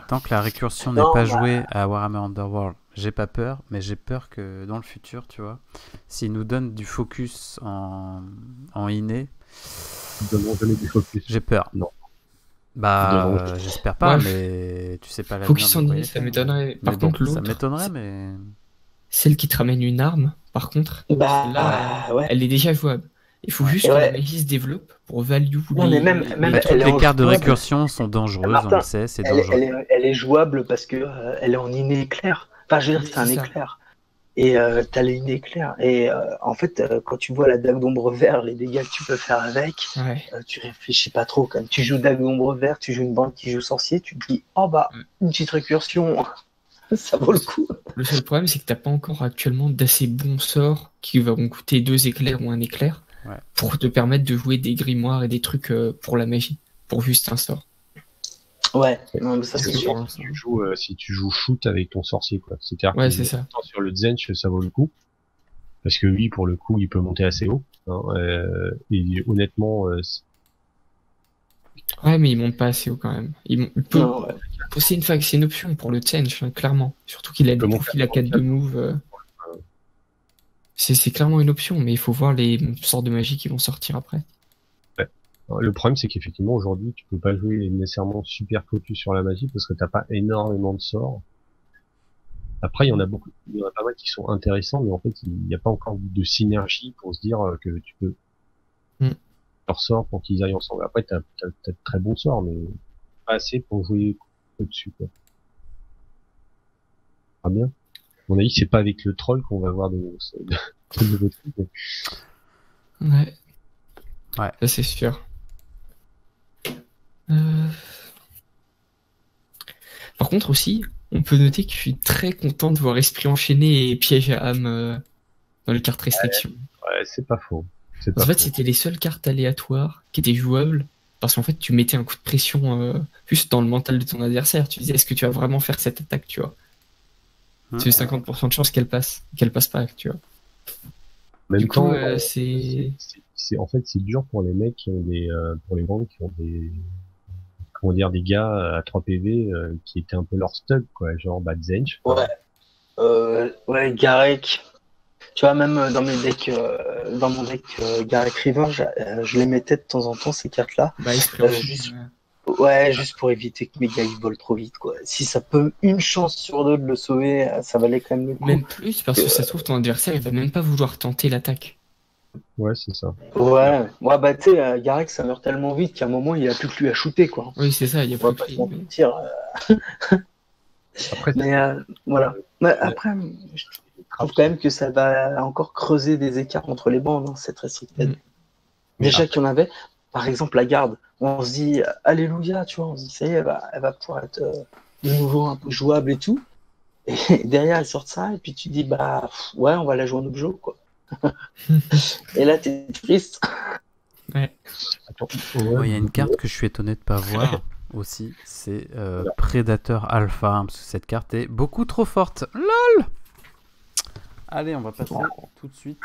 Tant que la récursion n'est pas jouée à Warhammer Underworld, j'ai pas peur, mais j'ai peur que dans le futur, tu vois, s'ils nous donnent du focus en inné, Ils donneront jamais du focus. j'ai peur. Non. J'espère pas, Ouais. mais tu sais pas l'avenir. Focus en donc, inné, ouais, ça m'étonnerait. mais Par bon, contre, ça l'autre, m'étonnerait, mais celle qui te ramène une arme, par contre, celle-là, Ouais. elle est déjà jouable. Il faut juste que la magie se développe pour value Non, mais même toutes elle est les en cartes de jouable. récursion sont dangereuses, Martin, on le sait, c'est dangereux. Elle est jouable parce que elle est en inné éclair. Enfin, je veux dire, c'est un C'est ça. éclair. Et t'as les inné éclair. Et en fait, quand tu vois la dague d'ombre vert, les dégâts que tu peux faire avec, Ouais. tu réfléchis pas trop. Quand tu joues dague d'ombre vert, tu joues une bande qui joue sorcier, tu te dis, oh bah, une petite récursion, ça vaut le coup. Le seul problème, c'est que t'as pas encore actuellement d'assez bons sorts qui vont coûter 2 éclairs ou un éclair pour te permettre de jouer des grimoires et des trucs pour la magie, pour juste un sort. Ouais, non, mais ça c'est Parce que sûr. si tu joues shoot avec ton sorcier, quoi. C'est-à-dire Ouais, que c'est ça. sur le Zench, ça vaut le coup. Parce que lui, pour le coup, il peut monter assez haut. Hein, et honnêtement, Ouais, mais il monte pas assez haut quand même. Il peut. Non, ouais. C'est une option pour le change, hein, clairement. Surtout qu'il a peut des monter profils à 4 de move. C'est clairement une option, mais il faut voir les sorts de magie qui vont sortir après. le problème, c'est qu'effectivement, aujourd'hui, tu peux pas jouer nécessairement super focus sur la magie parce que t'as pas énormément de sorts. Après, il y en a pas mal qui sont intéressants, mais en fait, il n'y a pas encore de synergie pour se dire que tu peux Mm. leur sort pour qu'ils aillent ensemble. Après, t'as de très bons sorts, mais pas assez pour jouer au-dessus, quoi. Ah bien. À mon avis, c'est pas avec le troll qu'on va voir de nouveaux trucs. Mais... Ouais. Ouais. Ça, c'est sûr. Par contre aussi, on peut noter que je suis très content de voir Esprit enchaîné et Piège à âme dans les cartes restriction. Ouais, c'est pas faux. En fait, c'était les seules cartes aléatoires qui étaient jouables parce qu'en fait, tu mettais un coup de pression juste dans le mental de ton adversaire. Tu disais, est-ce que tu vas vraiment faire cette attaque, tu vois? Tu as 50% de chance qu'elle passe pas, tu vois. En même Du temps, coup, c'est en fait, c'est dur pour les mecs qui ont pour les bandes qui ont comment dire, des gars à 3 PV qui étaient un peu leur stud, quoi, genre Bad Zench. Ouais. Ouais, Garek. Tu vois, même dans mes decks, dans mon deck Garek River, je les mettais de temps en temps, ces cartes-là. bah, Esprit Juste, ouais, juste pour éviter que mes gars ils volent trop vite, quoi. Si ça peut une chance sur deux de le sauver, ça valait quand même le coup. Même plus, parce que ça se trouve, ton adversaire, il va même pas vouloir tenter l'attaque. Ouais, c'est ça. Ouais, bah tu sais, Garek ça meurt tellement vite qu'à un moment il a plus que lui à shooter, quoi. Oui, c'est ça, il y a On va pas pas que se lui, mais- mentir. Après, Mais voilà. Mais après, je trouve quand même que ça va encore creuser des écarts entre les bandes, hein, cette restricted. Mm. Déjà qu'il y en avait, par exemple la garde, on se dit alléluia, tu vois, on se dit ça y est, elle va pouvoir être de nouveau un peu jouable et tout. Et derrière, elle sort ça, et puis tu dis, bah ouais, on va la jouer en objet, quoi. Et là, t'es triste. Ouais. attends, Il y a une carte que je suis étonné de pas voir aussi, c'est Predator Alpha, hein, parce que cette carte est beaucoup trop forte. LOL. Allez, on va passer tout de suite.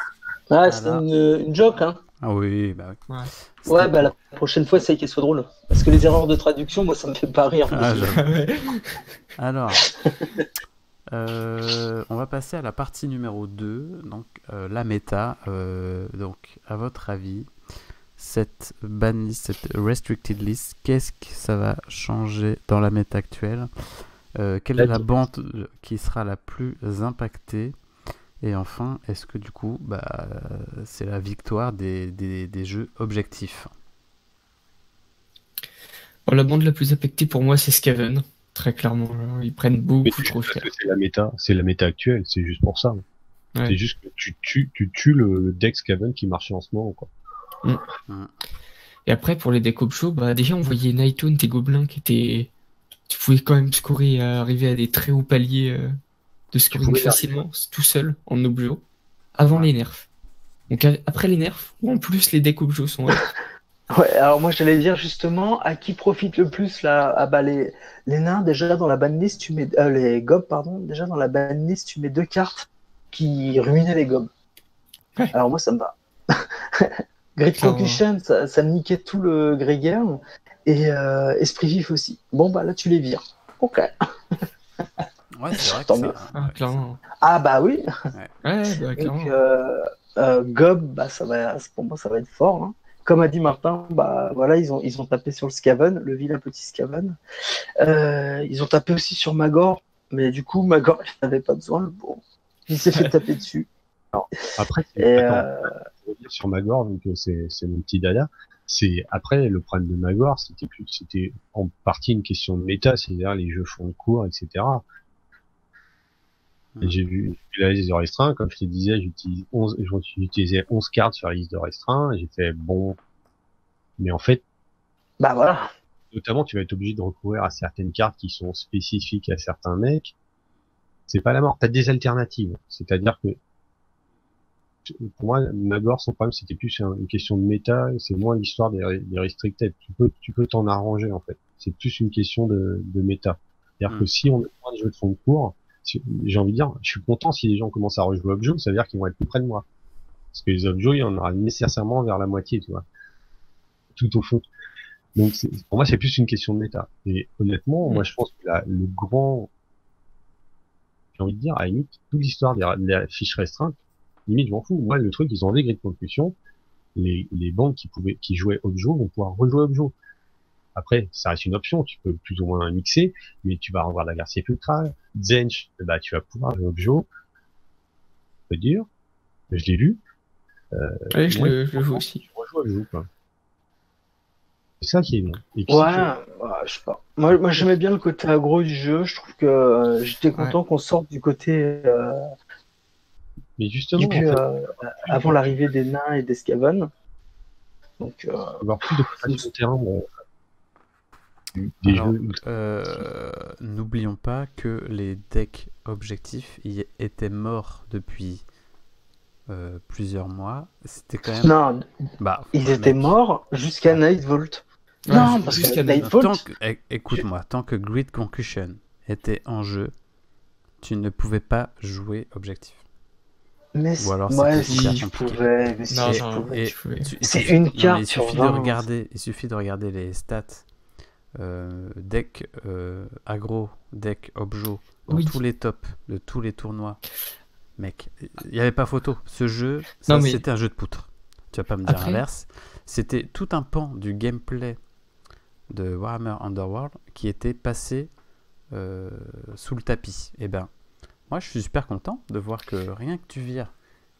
Ah, c'est une joke, hein. Ah oui, bah oui. Ouais. Ouais, bah la prochaine fois, c'est qu'elle soit drôle. Parce que les erreurs de traduction, moi, ça me fait pas rire. Ah, j'avoue. Ouais. Alors, on va passer à la partie numéro 2, donc la méta. Donc, à votre avis, cette ban list, cette restricted list, qu'est-ce que ça va changer dans la méta actuelle? Quelle est la bande qui sera la plus impactée? Et enfin, est-ce que du coup, c'est la victoire des jeux objectifs? Bon, la bande la plus affectée pour moi, c'est Skaven. Très clairement, ils prennent beaucoup trop parce cher. que c'est la méta actuelle, c'est juste pour ça. Ouais. C'est juste que tu tues le deck Skaven qui marchait en ce moment, quoi. Et après, pour les decks obsho, bah, déjà, on voyait Nightone et Gobelins qui étaient... Tu pouvais quand même scorer, arriver à des très hauts paliers de scoring facilement, tout seul, en objo, avant les nerfs. Donc après les nerfs, en plus les decks objo sont là. Ouais, alors moi j'allais dire justement à qui profite le plus là. Ah bah les nains déjà dans la banlist tu mets les gobs pardon déjà dans la banlist tu mets 2 cartes qui ruinaient les gobs. Ouais. Alors moi ça me va. Great Concussion ça me niquait tout le Grégaire et Esprit Vif aussi. Bon bah là tu les vires. Ok. Ouais, c'est vrai que Tant ça. mieux. Clairement. Ah bah oui. Ouais, bah, clairement. Donc Gob bah ça va pour moi ça va être fort. Hein. Comme a dit Martin, bah voilà, ils ont tapé sur le Skaven, le vilain petit Skaven. Ils ont tapé aussi sur Magor, mais du coup Magor il n'avait pas besoin, le bon. Il s'est fait taper dessus. Non. Après, sur Magor, vu que c'est mon petit dada, c'est après le problème de Magor, c'était en partie une question de méta, c'est-à-dire les jeux font le cours, etc. Et j'ai vu la liste de restreints, comme je te disais, j'utilisais 11 cartes sur la liste de restreints, et j'ai fait bon, mais en fait, bah voilà. Notamment, tu vas être obligé de recourir à certaines cartes qui sont spécifiques à certains mecs. C'est pas la mort, t'as des alternatives. C'est-à-dire que, pour moi, Magor, son problème, c'était plus une question de méta, c'est moins l'histoire des restricted. Tu peux t'en arranger, en fait. C'est plus une question de méta. C'est-à-dire que si on a moins de jeux de fond de cours, j'ai envie de dire, je suis content si les gens commencent à rejouer Objo, ça veut dire qu'ils vont être plus près de moi. Parce que les Objo, il y en aura nécessairement vers la moitié, tu vois. Tout au fond. Donc, pour moi, c'est plus une question de méta. Et honnêtement, moi, je pense que le grand, j'ai envie de dire, à la limite, toute l'histoire des fiches restreintes, limite, je m'en fous. Moi, le truc, ils ont des grilles de concussion. Les bandes qui jouaient Objo vont pouvoir rejouer Objo. Après, ça reste une option. Tu peux plus ou moins mixer, mais tu vas revoir la Garcia Ultra, Zench, bah, tu vas pouvoir jouer Objo. Je peux dire. Je l'ai vu. Ouais, je le joue aussi. Je rejoue Objo, quoi. C'est ça qui est bien. Et puis, Ouais, je sais pas. Moi j'aimais bien le côté aggro du jeu. Je trouve que j'étais content qu'on sorte du côté mais justement, du, en fait, avant l'arrivée des nains et des Skaven. Donc, avoir plus de préparation de terrain, Alors, n'oublions pas que les decks objectifs étaient morts depuis plusieurs mois. C'était quand même. non, Bah, ils étaient morts jusqu'à Nightvolt. Ouais, Non, parce que jusqu'à Nightvolt, Écoute-moi, tant que Grid Concussion était en jeu, tu ne pouvais pas jouer objectif. mais Ou alors ouais, c'était hyper si je compliqué. pouvais, mais si Non, je non, pouvais. C'est suffit- une non, mais carte il sur suffit 20. il suffit de regarder les stats deck aggro, deck objo dans Oui. tous les tops de tous les tournois. Mec, il n'y avait pas photo. Ce jeu, Non, mais- c'était un jeu de poutre. Tu vas pas me dire Après- l'inverse. C'était tout un pan du gameplay de Warhammer Underworld qui était passé sous le tapis. Et ben, moi, je suis super content de voir que rien que tu vires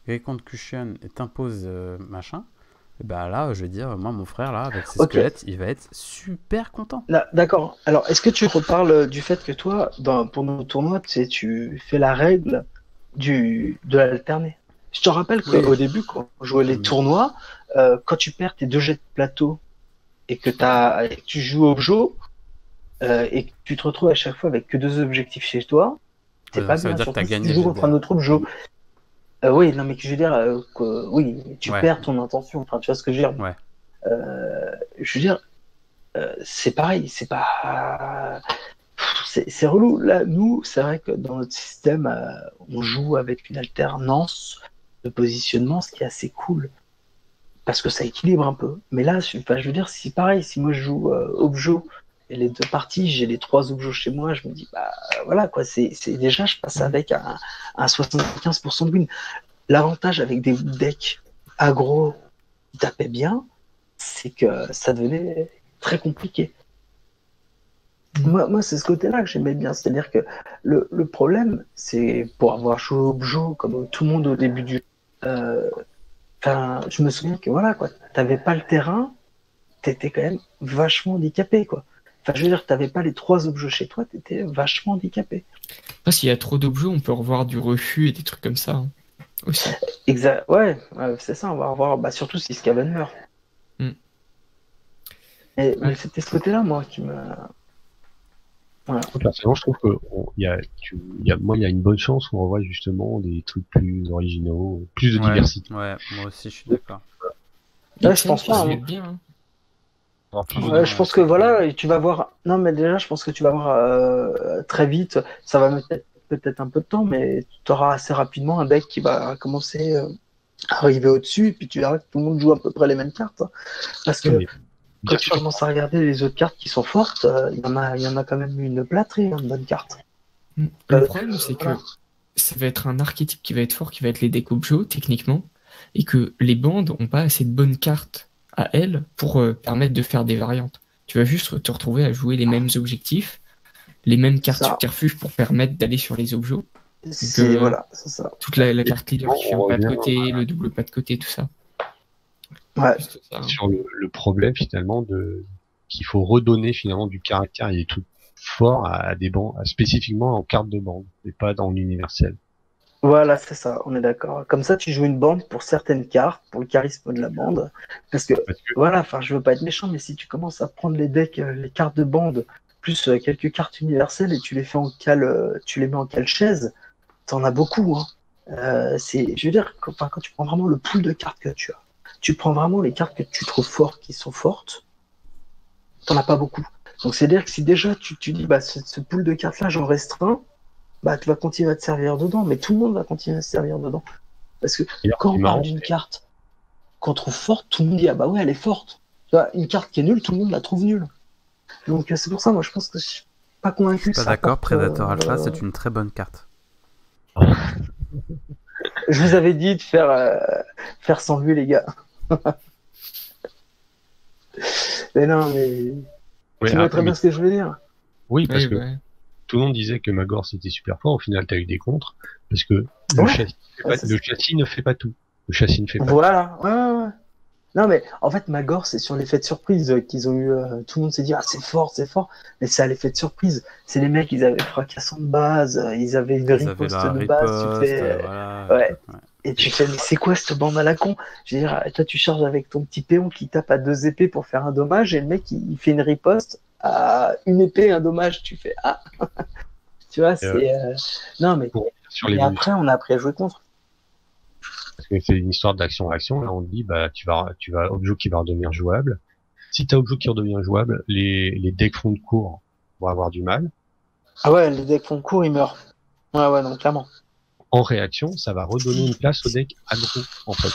Grid Concussion et t'imposes machin. Et ben là, je vais dire, moi, mon frère, là, avec ses Ok. squelettes, il va être super content. Là, d'accord. Alors, est-ce que tu reparles du fait que toi, pour nos tournois, tu fais la règle de l'alterner? Je te rappelle qu'au début, quand on jouait les tournois, quand tu perds tes 2 jets de plateau et que tu joues au jeu et que tu te retrouves à chaque fois avec que 2 objectifs chez toi, c'est Ouais, pas ça veut bien. dire que Surtout t'as si gagné tu le joues jet contre un autre jeu. Oui, non, mais je veux dire que oui, tu Ouais. perds ton intention. Enfin, tu vois ce que je veux dire. Ouais. Je veux dire, c'est pareil, c'est pas. C'est relou. Là, nous, c'est vrai que dans notre système, on joue avec une alternance de positionnement, ce qui est assez cool. Parce que ça équilibre un peu. Mais là, je veux dire, si pareil, si moi je joue Objo et les 2 parties, j'ai les 3 Objo chez moi, je me dis, bah voilà, quoi, c'est déjà, je passe avec un 75% de win. L'avantage avec des decks aggro qui tapaient bien, c'est que ça devenait très compliqué. Moi c'est ce côté-là que j'aimais bien. C'est-à-dire que le problème, c'est pour avoir joué au Objo, comme tout le monde au début du jeu, je me souviens que voilà, quoi, t'avais pas le terrain, t'étais quand même vachement handicapé, quoi. Enfin, je veux dire, t'avais pas les 3 objets chez toi, t'étais vachement handicapé. Après, s'il y a trop d'objets, on peut revoir du refus et des trucs comme ça, hein, aussi. Exact. Ouais, c'est ça, on va revoir, surtout si Skaven meurt. Mm. Mais c'était ce côté-là, moi, qui me. Voilà. Personnellement, je trouve que il y a une bonne chance qu'on revoie justement des trucs plus originaux, plus de diversité. Ouais, moi aussi, je suis d'accord. Ouais, je pense pas, Ça hein. va être bien, hein. Je pense que voilà, et tu vas voir. Non, mais déjà, je pense que tu vas voir très vite. Ça va mettre peut-être un peu de temps, mais tu auras assez rapidement un deck qui va commencer à arriver au-dessus, et puis tu verras que tout le monde joue à peu près les mêmes cartes. Hein. Parce que quand tu commences à regarder les autres cartes qui sont fortes, il y en a quand même une plâtrée, de bonnes cartes. Le problème, c'est voilà. que ça va être un archétype qui va être fort, qui va être les decks objo, techniquement, et que les bandes ont pas assez de bonnes cartes à elles pour permettre de faire des variantes. Tu vas juste te retrouver à jouer les mêmes objectifs, les mêmes cartes subterfuges pour permettre d'aller sur les objos. Voilà, c'est ça. Toute la carte leader qui fait un pas de côté, le double pas de côté, tout ça. Ouais. Juste ça, hein. Sur le problème finalement qu'il faut redonner finalement du caractère et des trucs forts à des bandes, spécifiquement en cartes de bande, et pas dans l'universel. Voilà, c'est ça, on est d'accord. Comme ça, tu joues une bande pour certaines cartes, pour le charisme de la bande. Parce que voilà, enfin, je veux pas être méchant, mais si tu commences à prendre les decks, les cartes de bande, plus quelques cartes universelles, et tu les fais tu les mets en cale-chaise, t'en as beaucoup, hein. Je veux dire, quand tu prends vraiment le pool de cartes que tu as, tu prends vraiment les cartes que tu trouves fortes, qui sont fortes, t'en as pas beaucoup. Donc c'est-à-dire que si déjà tu dis, ce pool de cartes-là, j'en restreins, bah tu vas continuer à te servir dedans, mais tout le monde va continuer à se servir dedans. Parce que D'ailleurs, quand c'est on marrant, parle d'une carte qu'on trouve forte, tout le monde dit ah bah ouais elle est forte. Tu vois, une carte qui est nulle, tout le monde la trouve nulle. Donc c'est pour ça, moi je pense que je suis pas convaincu que Pas ça d'accord, apporte, Predator Alpha, c'est une très bonne carte. Je vous avais dit de faire sans lui les gars. Mais non, mais Ouais, tu vois après, très bien ce que je veux dire. oui, parce Oui, que ouais. tout le monde disait que Magor c'était super fort. Au final, t'as eu des contres parce que le Ouais. châssis, Ouais, c'est le ça. châssis ne fait pas tout. Le châssis ne fait pas Voilà, ouais. Non, mais en fait, Magor, c'est sur l'effet de surprise qu'ils ont eu. Tout le monde s'est dit, ah, c'est fort. Mais c'est à l'effet de surprise. C'est les mecs, ils avaient fracassant de base, ils avaient une Ils avaient riposte la de base. Tu riposte, fais, voilà. ouais. Et tu fais, mais c'est quoi cette bande à la con? Je veux dire, toi, tu charges avec ton petit péon qui tape à 2 épées pour faire un dommage, et le mec, il fait une riposte à une épée, un dommage. Tu fais, ah, tu vois, c'est. Non, mais. pour sur Et l'évolution. après, on a appris à jouer contre. Parce que c'est une histoire d'action-réaction. Là, on te dit, bah, tu vas Objo qui va redevenir jouable. Si t'as Objo qui redevient jouable, les decks front de cours vont avoir du mal. Ah ouais, les decks font court, ils meurent. Ouais, non, clairement. En réaction, ça va redonner une place au deck aggro, en fait.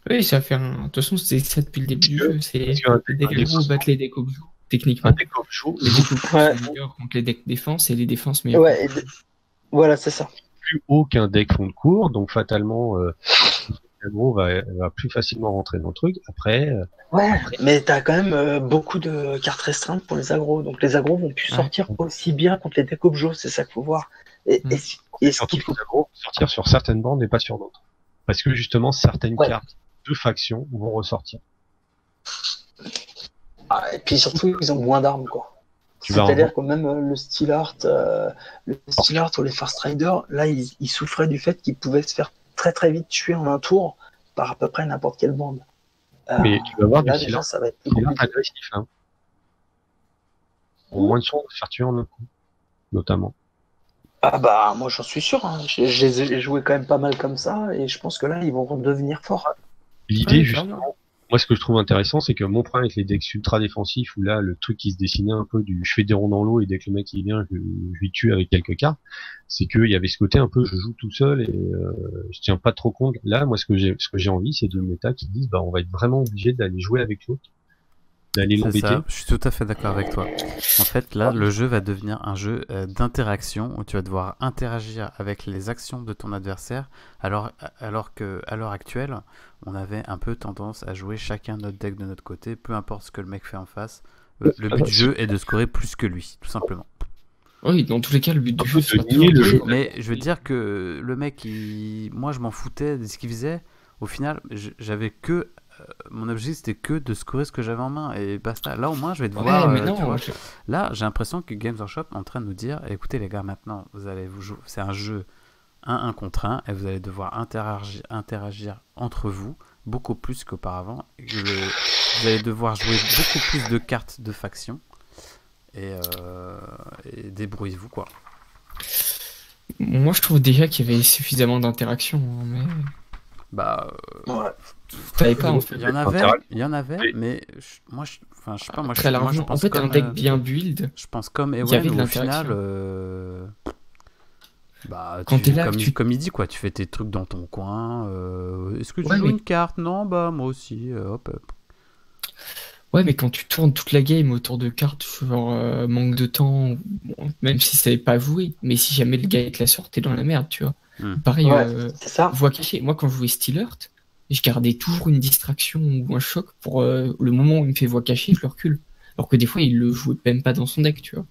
Oui, ça va faire un... De toute façon, c'est ça depuis le début du jeu. C'est Parce qu'un les decks deck- aggro battent les decks objo, techniquement. Un deck Objo Les decks objo Ouais. sont meilleurs contre les decks défense et les défenses meilleures. Ouais, voilà, c'est ça. plus haut qu'un deck fond de cours, donc fatalement, l'aggro va plus facilement rentrer dans le truc. Après, Ouais, mais t'as quand même beaucoup de cartes restreintes pour les agros. Donc les agros vont plus Ouais. sortir aussi bien contre les decks objo, c'est ça qu'il faut voir. Et ce surtout qu'il que faut. les aggros vont sortir sur certaines bandes et pas sur d'autres. Parce que justement, certaines Ouais. cartes de faction vont ressortir. Ah, et puis surtout, ils ont moins d'armes, quoi. Tu vas C'est-à-dire que même le Steel Art ou les Fast Rider, là, ils souffraient du fait qu'ils pouvaient se faire très très vite tuer en un tour par à peu près n'importe quelle bande. Mais tu vas voir du là, Steel déjà, Art, ça va être plus Steel Art compliqué. agressif, hein. Au moins de chance de se faire tuer en un coup, notamment. Ah bah, moi j'en suis sûr, hein. Je les ai joués quand même pas mal comme ça, et je pense que là, ils vont redevenir forts. L'idée, Ouais, justement, moi, ce que je trouve intéressant, c'est que mon problème avec les decks ultra défensifs, où là, le truc qui se dessinait un peu du je fais des ronds dans l'eau et dès que le mec il vient, je lui tue avec quelques cartes, c'est qu'il y avait ce côté un peu je joue tout seul et je tiens pas trop compte. Là, moi, ce que j'ai envie, c'est d'une méta qui disent, bah, on va être vraiment obligé d'aller jouer avec l'autre, d'aller C'est l'embêter. ça, je suis tout à fait d'accord avec toi. En fait, là, le jeu va devenir un jeu d'interaction où tu vas devoir interagir avec les actions de ton adversaire, alors qu'à l'heure actuelle, on avait un peu tendance à jouer chacun notre deck de notre côté, peu importe ce que le mec fait en face. Le but du jeu est de scorer plus que lui, tout simplement. Oui, dans tous les cas, le but du jeu, peu de c'est nier le Oui, jeu. mais je veux dire que le mec, moi je m'en foutais de ce qu'il faisait. Au final, j'avais que. Mon objectif c'était que de scorer ce que j'avais en main et basta. Là au moins je vais devoir. Ouais, mais tu non, vois, là j'ai l'impression que Games Workshop est en train de nous dire écoutez les gars, maintenant vous allez vous jouer. C'est un jeu 1 contre 1 et vous allez devoir interagir entre vous beaucoup plus qu'auparavant. Vous allez devoir jouer beaucoup plus de cartes de faction et débrouillez-vous quoi. Moi, je trouve déjà qu'il y avait suffisamment d'interaction, hein, mais Bah, Ouais. t'avais pas en fait. il y en avait, Oui. mais moi, je sais pas, moi, Très moi, je largement. En pense fait, comme, un deck bien build, je pense comme il y avait Ewen, de où au final, l'interaction. bah, Quand t'es là, comme il dit, quoi, tu fais tes trucs dans ton coin. Est-ce que tu Ouais, joues mais- une carte? Non, bah, moi aussi. Hop. Ouais, mais quand tu tournes toute la game autour de cartes, genre manque de temps, bon, même si ça n'est pas joué, mais si jamais le gars il te la sort, t'es dans la merde, tu vois. Pareil, Ouais, c'est ça. voix cachée. Moi, quand je jouais Steel Earth, je gardais toujours une distraction ou un choc pour le moment où il me fait voix cachée, je le recule. Alors que des fois, il le jouait même pas dans son deck, tu vois.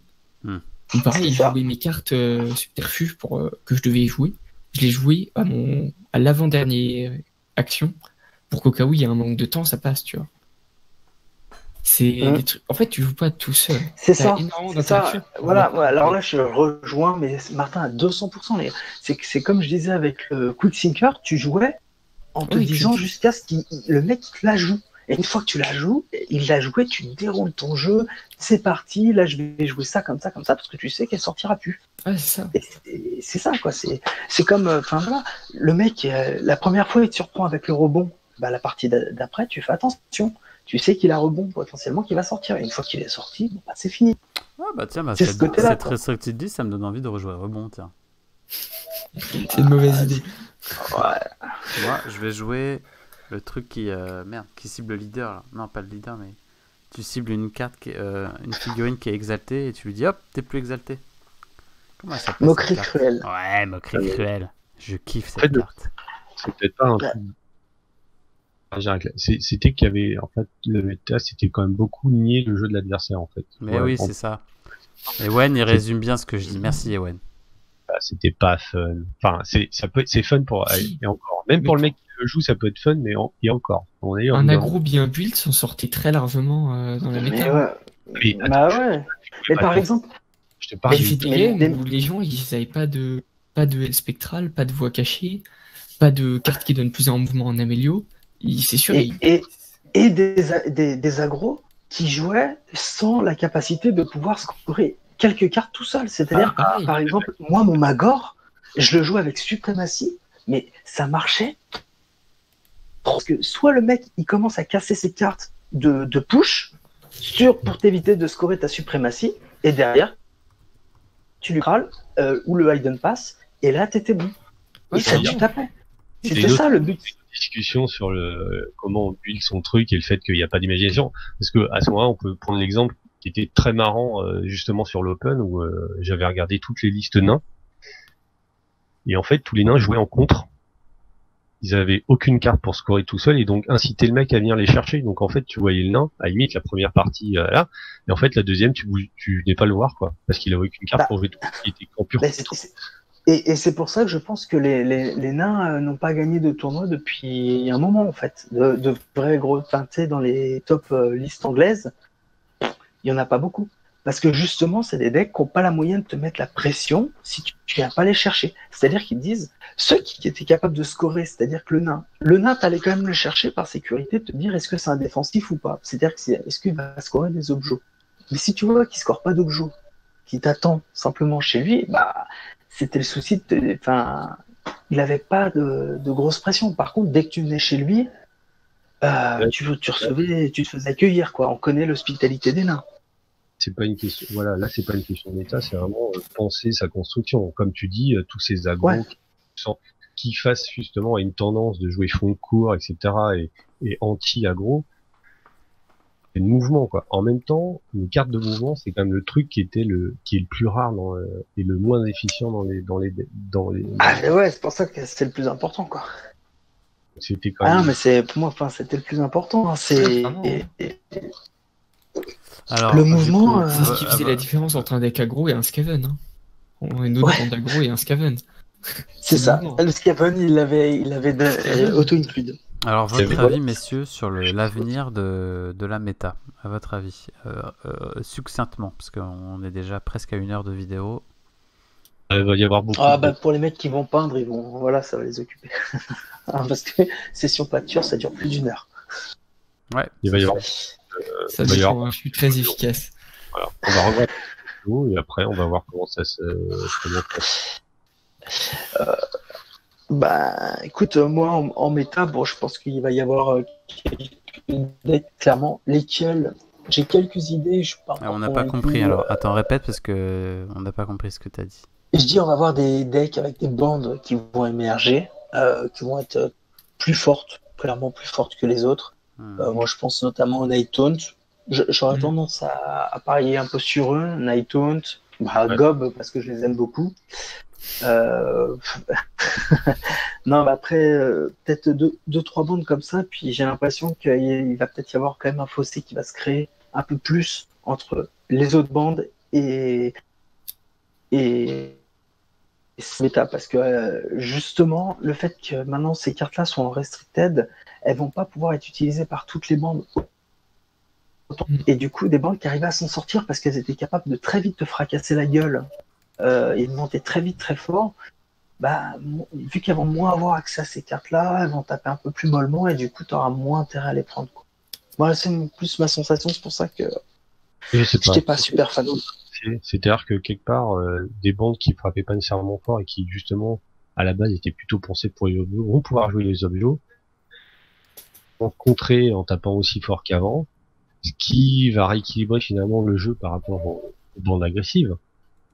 Ou pareil, C'est il ça. jouait mes cartes subterfuge pour que je devais y jouer. Je les jouais à l'avant-dernière action pour qu'au cas où il y a un manque de temps, ça passe, tu vois. C'est des trucs. En fait, tu joues pas tout seul. C'est T'as ça. énormément C'est ça. d'interactions. Voilà. Alors là, je rejoins, mais Martin à 200%. C'est comme je disais avec le Quicksinker, tu jouais en te Oui, disant jusqu'à ce que le mec te la joue. Et une fois que tu la joues, il l'a joué, tu déroules ton jeu, c'est parti, là je vais jouer ça, parce que tu sais qu'elle sortira plus. Ouais, c'est ça. Et c'est ça, quoi. C'est comme, enfin voilà, le mec, la première fois, il te surprend avec le rebond. Bah, la partie d'après, tu fais attention. Tu sais qu'il a rebond potentiellement qui va sortir. Et une fois qu'il est sorti, bon, bah, c'est fini. Ah bah tiens, bah, C'est ce côté-là, cette quoi. restricted list, ça me donne envie de rejouer Rebond, tiens. C'est une mauvaise idée. Ouais. Moi, je vais jouer le truc qui cible le leader. Là. Non, pas le leader, mais tu cibles une carte, une figurine qui est exaltée et tu lui dis hop, t'es plus exalté. Comment elle s'appelle Moquerie cette carte cruelle. Ouais, moquerie cruelle. Je kiffe En cette fait, carte. C'est peut-être pas un truc. Ah, j'arrête là. C'était qu'il y avait, en fait, le méta, c'était quand même beaucoup nier le jeu de l'adversaire, en fait. Mais Ouais, oui, c'est ça. Ewen, il résume bien ce que je dis. Merci, Ewen. c'était pas fun. Enfin, c'est fun pour, Si. et encore. Même Mais pour le mec qui le joue, ça peut être fun, mais et encore. On est Un aggro bien build s'en sortait très largement dans la Mais méta. ouais. Mais Bah ouais. Mais par exemple, je te parle J'ai du fait des mais- games où les gens ils avaient pas de L spectral, pas de voix cachée, pas de carte qui donne plus en mouvement en amélio. C'est sûr. et des agros qui jouaient sans la capacité de pouvoir scorer quelques cartes tout seul. C'est-à-dire, pareil. par exemple, moi, mon Magor, je le joue avec suprématie, mais ça marchait. Parce que soit le mec, il commence à casser ses cartes de push pour t'éviter de scorer ta suprématie, et derrière, tu lui crales, ou le hidden pass, et là, t'étais bon. Ouais, Et ça, tu clairement. tapais. C'est C'était une autre- ça le but. discussion sur comment on build son truc et le fait qu'il n'y a pas d'imagination. Parce que à ce moment-là, on peut prendre l'exemple qui était très marrant justement sur l'Open où j'avais regardé toutes les listes nains et en fait tous les nains jouaient en contre. Ils avaient aucune carte pour scorer tout seul et donc inciter le mec à venir les chercher. Donc en fait, tu voyais le nain, à la limite la première partie là, et en fait la deuxième, tu n'es pas le voir quoi, parce qu'il avait aucune carte pour jouer tout. Il était en pur. Ben, et c'est pour ça que je pense que les nains n'ont pas gagné de tournoi depuis un moment, en fait. De vrais gros teintés dans les top listes anglaises, il n'y en a pas beaucoup. Parce que justement, c'est des decks qui n'ont pas la moyenne de te mettre la pression si tu ne viens pas les chercher. C'est-à-dire qu'ils disent, ceux qui étaient capables de scorer, c'est-à-dire que le nain, t'allais quand même le chercher par sécurité, te dire est-ce que c'est un défensif ou pas. C'est-à-dire que est-ce qu'il va scorer des objets. Mais si tu vois qu'il ne score pas d'objets, qui t'attend simplement chez lui, bah, c'était le souci enfin, il n'avait pas de grosse pression. Par contre, dès que tu venais chez lui, tu te faisais accueillir, quoi. On connaît l'hospitalité des nains. C'est pas une question, voilà, là c'est pas une question d'état, c'est vraiment penser sa construction. Comme tu dis, tous ces agros qui fassent justement à une tendance de jouer fond de cours, etc. et anti-agro, c'est le mouvement quoi. En même temps, les cartes de mouvement, c'est quand même le truc qui est le plus rare et le moins efficient dans les. Ah ouais, c'est pour ça que c'est le plus important, quoi. C'était quand même. Ah, mais c'est pour moi, enfin, c'était le plus important. Hein. C'est Alors, le mouvement. C'est ce qui faisait la différence entre un deck aggro et un Skaven. Hein. Une autre bande aggro et un Skaven. C'est ça. Le Skaven, il avait auto-include. Alors, votre avis, messieurs, sur l'avenir de la méta, à votre avis, succinctement, parce qu'on est déjà presque à 1 heure de vidéo. Il va y avoir beaucoup. Pour les mecs qui vont peindre, voilà, ça va les occuper. Parce que session peinture, ça dure plus d'1 heure. Ouais. Il va y avoir. Ça dépend, je suis très efficace. Voilà. On va revoir et après on va voir comment ça se. Écoute, moi en méta, bon, je pense qu'il va y avoir clairement lesquels. J'ai quelques idées, je parle. On n'a pas compris. Alors, attends, répète parce que on n'a pas compris ce que tu as dit. Je dis, on va avoir des decks avec des bandes qui vont émerger, qui vont être plus fortes, clairement plus fortes que les autres. Moi, je pense notamment au Night Taunt. J'aurais tendance à parier un peu sur eux. Night Taunt, Gob, parce que je les aime beaucoup. Non, après, peut-être 2-3 bandes comme ça, puis j'ai l'impression qu'il va peut-être y avoir quand même un fossé qui va se créer un peu plus entre les autres bandes et ce méta, parce que justement, le fait que maintenant ces cartes-là sont en restricted, elles vont pas pouvoir être utilisées par toutes les bandes. Et du coup, des bandes qui arrivaient à s'en sortir parce qu'elles étaient capables de très vite te fracasser la gueule et de monter très vite, très fort, vu qu'elles vont moins avoir accès à ces cartes-là, elles vont taper un peu plus mollement et du coup, tu auras moins intérêt à les prendre. Voilà, c'est plus ma sensation, c'est pour ça que j'étais pas super fan. C'est-à-dire que quelque part, des bandes qui frappaient pas nécessairement fort et qui justement à la base étaient plutôt pensées pour les objets vont pouvoir jouer les objets, vont contrer en tapant aussi fort qu'avant, ce qui va rééquilibrer finalement le jeu par rapport aux bandes agressives.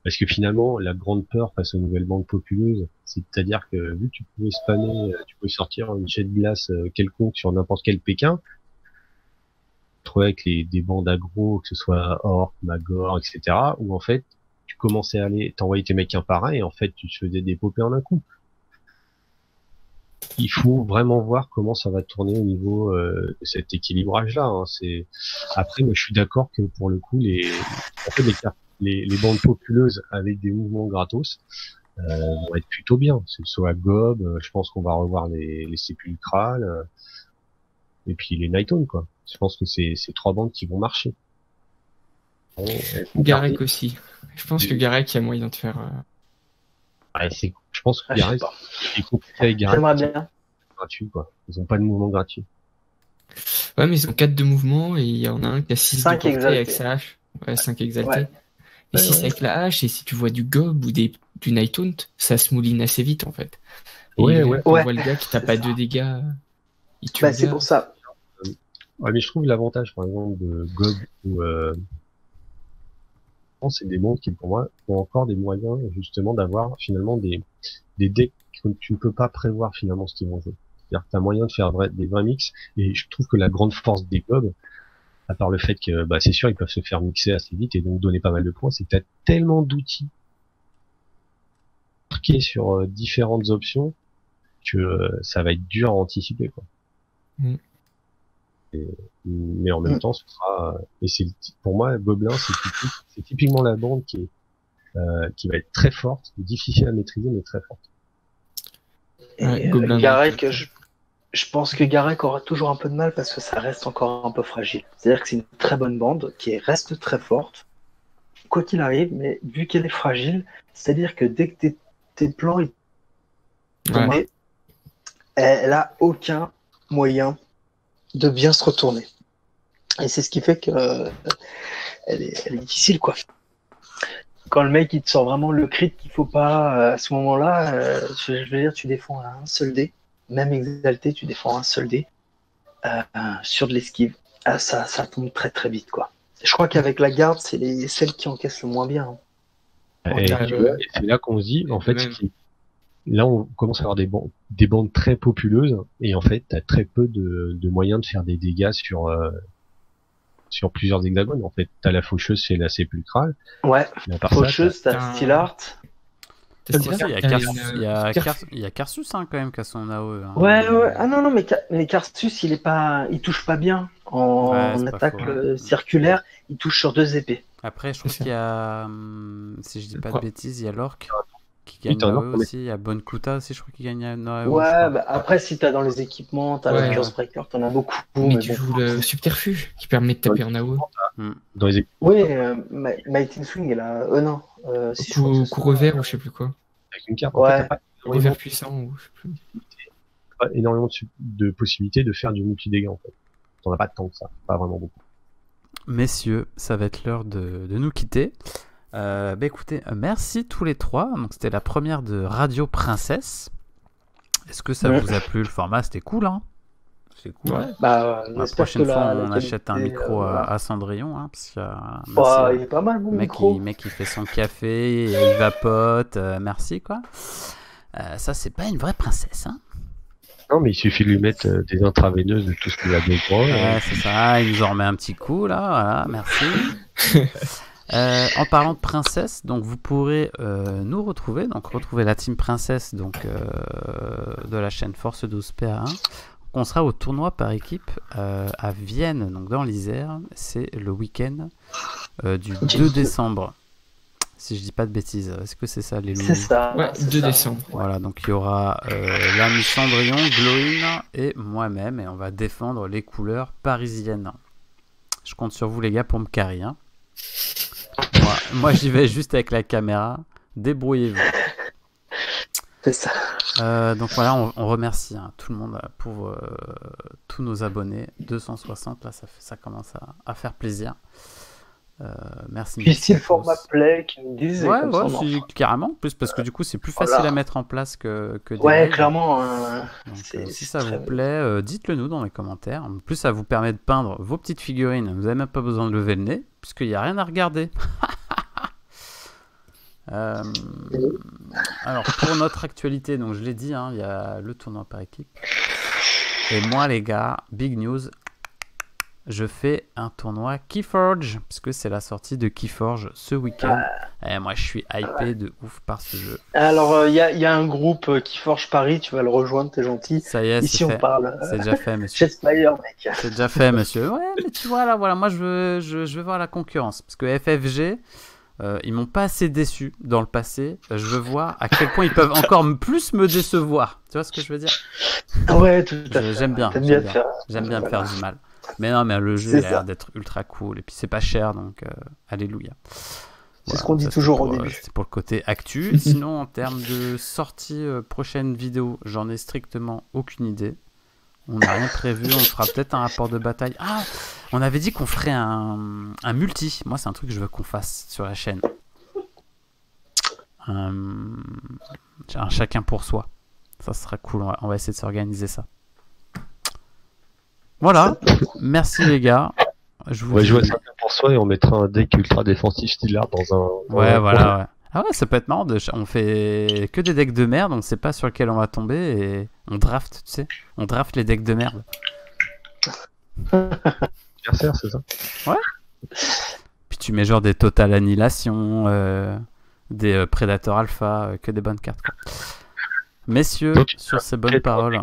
Parce que finalement, la grande peur face aux nouvelles bandes populeuses, c'est-à-dire que vu que tu pouvais spammer, tu pouvais sortir une jet de glace quelconque sur n'importe quel Pékin, trouver avec des bandes aggro, que ce soit Orc, Magor, etc., où en fait, tu commençais à aller, t'envoyer tes mecs un par un, et en fait, tu te faisais dépoper en un coup. Il faut vraiment voir comment ça va tourner au niveau de cet équilibrage-là. Hein. Après, moi, je suis d'accord que pour le coup, en fait, les bandes populeuses avec des mouvements gratos vont être plutôt bien. Que ce soit Gob, je pense qu'on va revoir les sépulcrales, et puis les Nighthawns, quoi. Je pense que c'est trois bandes qui vont marcher. Bon, Garek aussi. Je pense que Garek, il y a moyen de faire... ouais, je pense que Je sais Garek, pas. c'est compliqué avec Garek. J'aimerais bien. Gratuit, quoi. Ils ont pas de mouvement gratuit. Ouais, mais ils ont 4 de mouvement et il y en a un qui a 6 de 5 portée exaltés. avec sa hache. Ouais, 5 exaltés. Ouais. Et si c'est avec la hache, et si tu vois du gob ou du Nighthaunt, ça se mouline assez vite en fait. Et Ouais. on Ouais. voit le gars qui tape pas 2 dégâts, il tue Bah, le c'est gars. pour ça. Ouais, mais je trouve l'avantage, par exemple, de Gob ou c'est des mondes qui, pour moi, ont encore des moyens, justement, d'avoir, finalement, des decks que tu ne peux pas prévoir, finalement, ce qu'ils vont jouer. C'est-à-dire que t'as moyen de faire des vrais mix, et je trouve que la grande force des Gob, à part le fait que, bah, c'est sûr, ils peuvent se faire mixer assez vite et donc donner pas mal de points, c'est que t'as tellement d'outils marqués sur différentes options que ça va être dur à anticiper, quoi. Mm. Mais en même temps, ce sera, et pour moi, Gobelin, c'est typiquement la bande qui va être très forte, difficile à maîtriser, mais très forte. Et Ouais, Gobelin Garek, je pense que Garek aura toujours un peu de mal parce que ça reste encore un peu fragile. C'est-à-dire que c'est une très bonne bande qui reste très forte, quoi qu'il arrive, mais vu qu'elle est fragile, c'est-à-dire que dès que tes plans ils tombent, Ouais. elle a aucun moyen de bien se retourner. Et c'est ce qui fait que elle est difficile, quoi. Quand le mec il te sort vraiment le crit qu'il faut pas, à ce moment-là, je veux dire, tu défends à un seul dé, même exalté, tu défends un seul dé sur de l'esquive. Ah, ça tombe très très vite, quoi. Je crois qu'avec la garde, c'est celles qui encaissent le moins bien. Hein. Et, tu vois, et c'est là qu'on se dit, en fait, là, on commence à avoir des bandes très populeuses, et en fait, t'as très peu de moyens de faire des dégâts sur plusieurs hexagones. En fait, t'as la faucheuse, c'est la sépulcrale. Ouais, Mais à part faucheuse, ça, t'as Steelheart. Il y a Karsus hein, quand même qui a son AOE. Hein. Ouais. Ah non, mais Karsus, il touche pas bien en attaque circulaire. Il touche sur 2 épées. Après, je trouve qu'il y a, si je dis pas de bêtises, il y a l'orque qui gagne AOE aussi. Il y a Bonkuta aussi, je crois qu'il gagne AOE. Ouais, bah après, si t'as dans les équipements, t'as le Cursebreaker, t'en as beaucoup. Mais tu joues le subterfuge qui permet de taper en AOE. Dans les oui, Mighty Swing, elle a. Non. Coup revers ou je sais plus quoi. Avec une carte, ouais. Revers puissant ou je sais plus. Pas énormément de possibilités de faire du multi-dégâts en fait. T'en as pas tant que ça, pas vraiment beaucoup. Messieurs, ça va être l'heure de nous quitter. Bah écoutez, merci tous les trois. Donc c'était la première de Radio Princesse. Est-ce que ça vous a plu? Le format c'était cool, hein? C'est cool. Ouais. Bah, la prochaine fois, on achète un micro à Cendrillon, hein, parce que il est pas mal mon micro. Mec, il fait son café, il vapote. Merci quoi. Ça c'est pas une vraie princesse, hein? Non, mais il suffit de lui mettre des intraveineuses de tout ce qu'il a besoin. Ouais, c'est ça, il nous en remet un petit coup là, voilà, merci. En parlant de princesse, donc vous pourrez nous retrouver, donc retrouver la team princesse donc, de la chaîne Force 12 PA1. On sera au tournoi par équipe à Vienne, donc dans l'Isère, c'est le week-end du 2 décembre. Si je dis pas de bêtises, est-ce que c'est ça les loups? C'est ça. Ouais, 2 décembre. Voilà, donc il y aura l'ami Cendrillon, Glowin et moi-même, et on va défendre les couleurs parisiennes. Je compte sur vous les gars pour me carry. Hein. Moi j'y vais juste avec la caméra. Débrouillez-vous. C'est ça. Donc voilà, on remercie tout le monde pour tous nos abonnés. 260, là ça commence à faire plaisir. Merci. Puis si le format play qui nous disent. Ouais, carrément. Plus parce que du coup c'est plus facile à mettre en place que des ouais, lives. Clairement. Donc, si ça vous plaît, dites-le nous dans les commentaires. En plus, ça vous permet de peindre vos petites figurines. Vous n'avez même pas besoin de lever le nez, puisqu'il n'y a rien à regarder. Euh, alors, pour notre actualité, donc je l'ai dit, hein, il y a le tournoi par équipe. Et moi, les gars, big news, je fais un tournoi Keyforge, puisque c'est la sortie de Keyforge ce week-end. Et moi, je suis hypé de ouf par ce jeu. Alors, il y a un groupe qui forge Paris, tu vas le rejoindre, t'es gentil. Ça y est, Ici, c'est on fait. parle C'est déjà fait, monsieur. Chestfire, mec. C'est déjà fait, monsieur. Ouais, mais tu vois, là, voilà, moi, je veux voir la concurrence. Parce que FFG, ils m'ont pas assez déçu dans le passé. Je veux voir à quel point ils peuvent encore plus me décevoir. Tu vois ce que je veux dire? Ouais, tout à fait. J'aime bien. T'aimes bien te faire. J'aime bien me Voilà. faire du mal. Mais non, mais le jeu, C'est il a l'air ça. d'être ultra cool. Et puis, c'est pas cher, donc alléluia. C'est ce qu'on dit ça, toujours c'est au pour, début. c'est pour le côté actu. Sinon, en termes de sortie prochaine vidéo, j'en ai strictement aucune idée. On n'a rien prévu. On fera peut-être un rapport de bataille. Ah, on avait dit qu'on ferait un multi. Moi, c'est un truc que je veux qu'on fasse sur la chaîne. Un chacun pour soi. Ça sera cool. On va essayer de s'organiser ça. Voilà. Merci les gars. Je On vous va dis- jouer à 5 pour soi et on mettra un deck ultra défensif Steelard dans un. Ouais, dans un voilà. coin. Ouais. Ah ouais, ça peut être marrant. On fait que des decks de merde, on sait pas sur lequel on va tomber et on draft, tu sais. On draft les decks de merde. Adversaire, c'est ça. Puis tu mets genre des Total Annihilation, des Predator Alpha, que des bonnes cartes, quoi. Messieurs, Donc, sur ces bonnes quel paroles,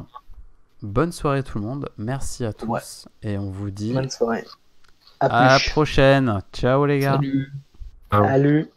bonne soirée tout le monde. Merci à tous. Ouais. Et on vous dit Bonne soirée. à la plus. prochaine. Ciao les gars. Salut. Ah. Salut.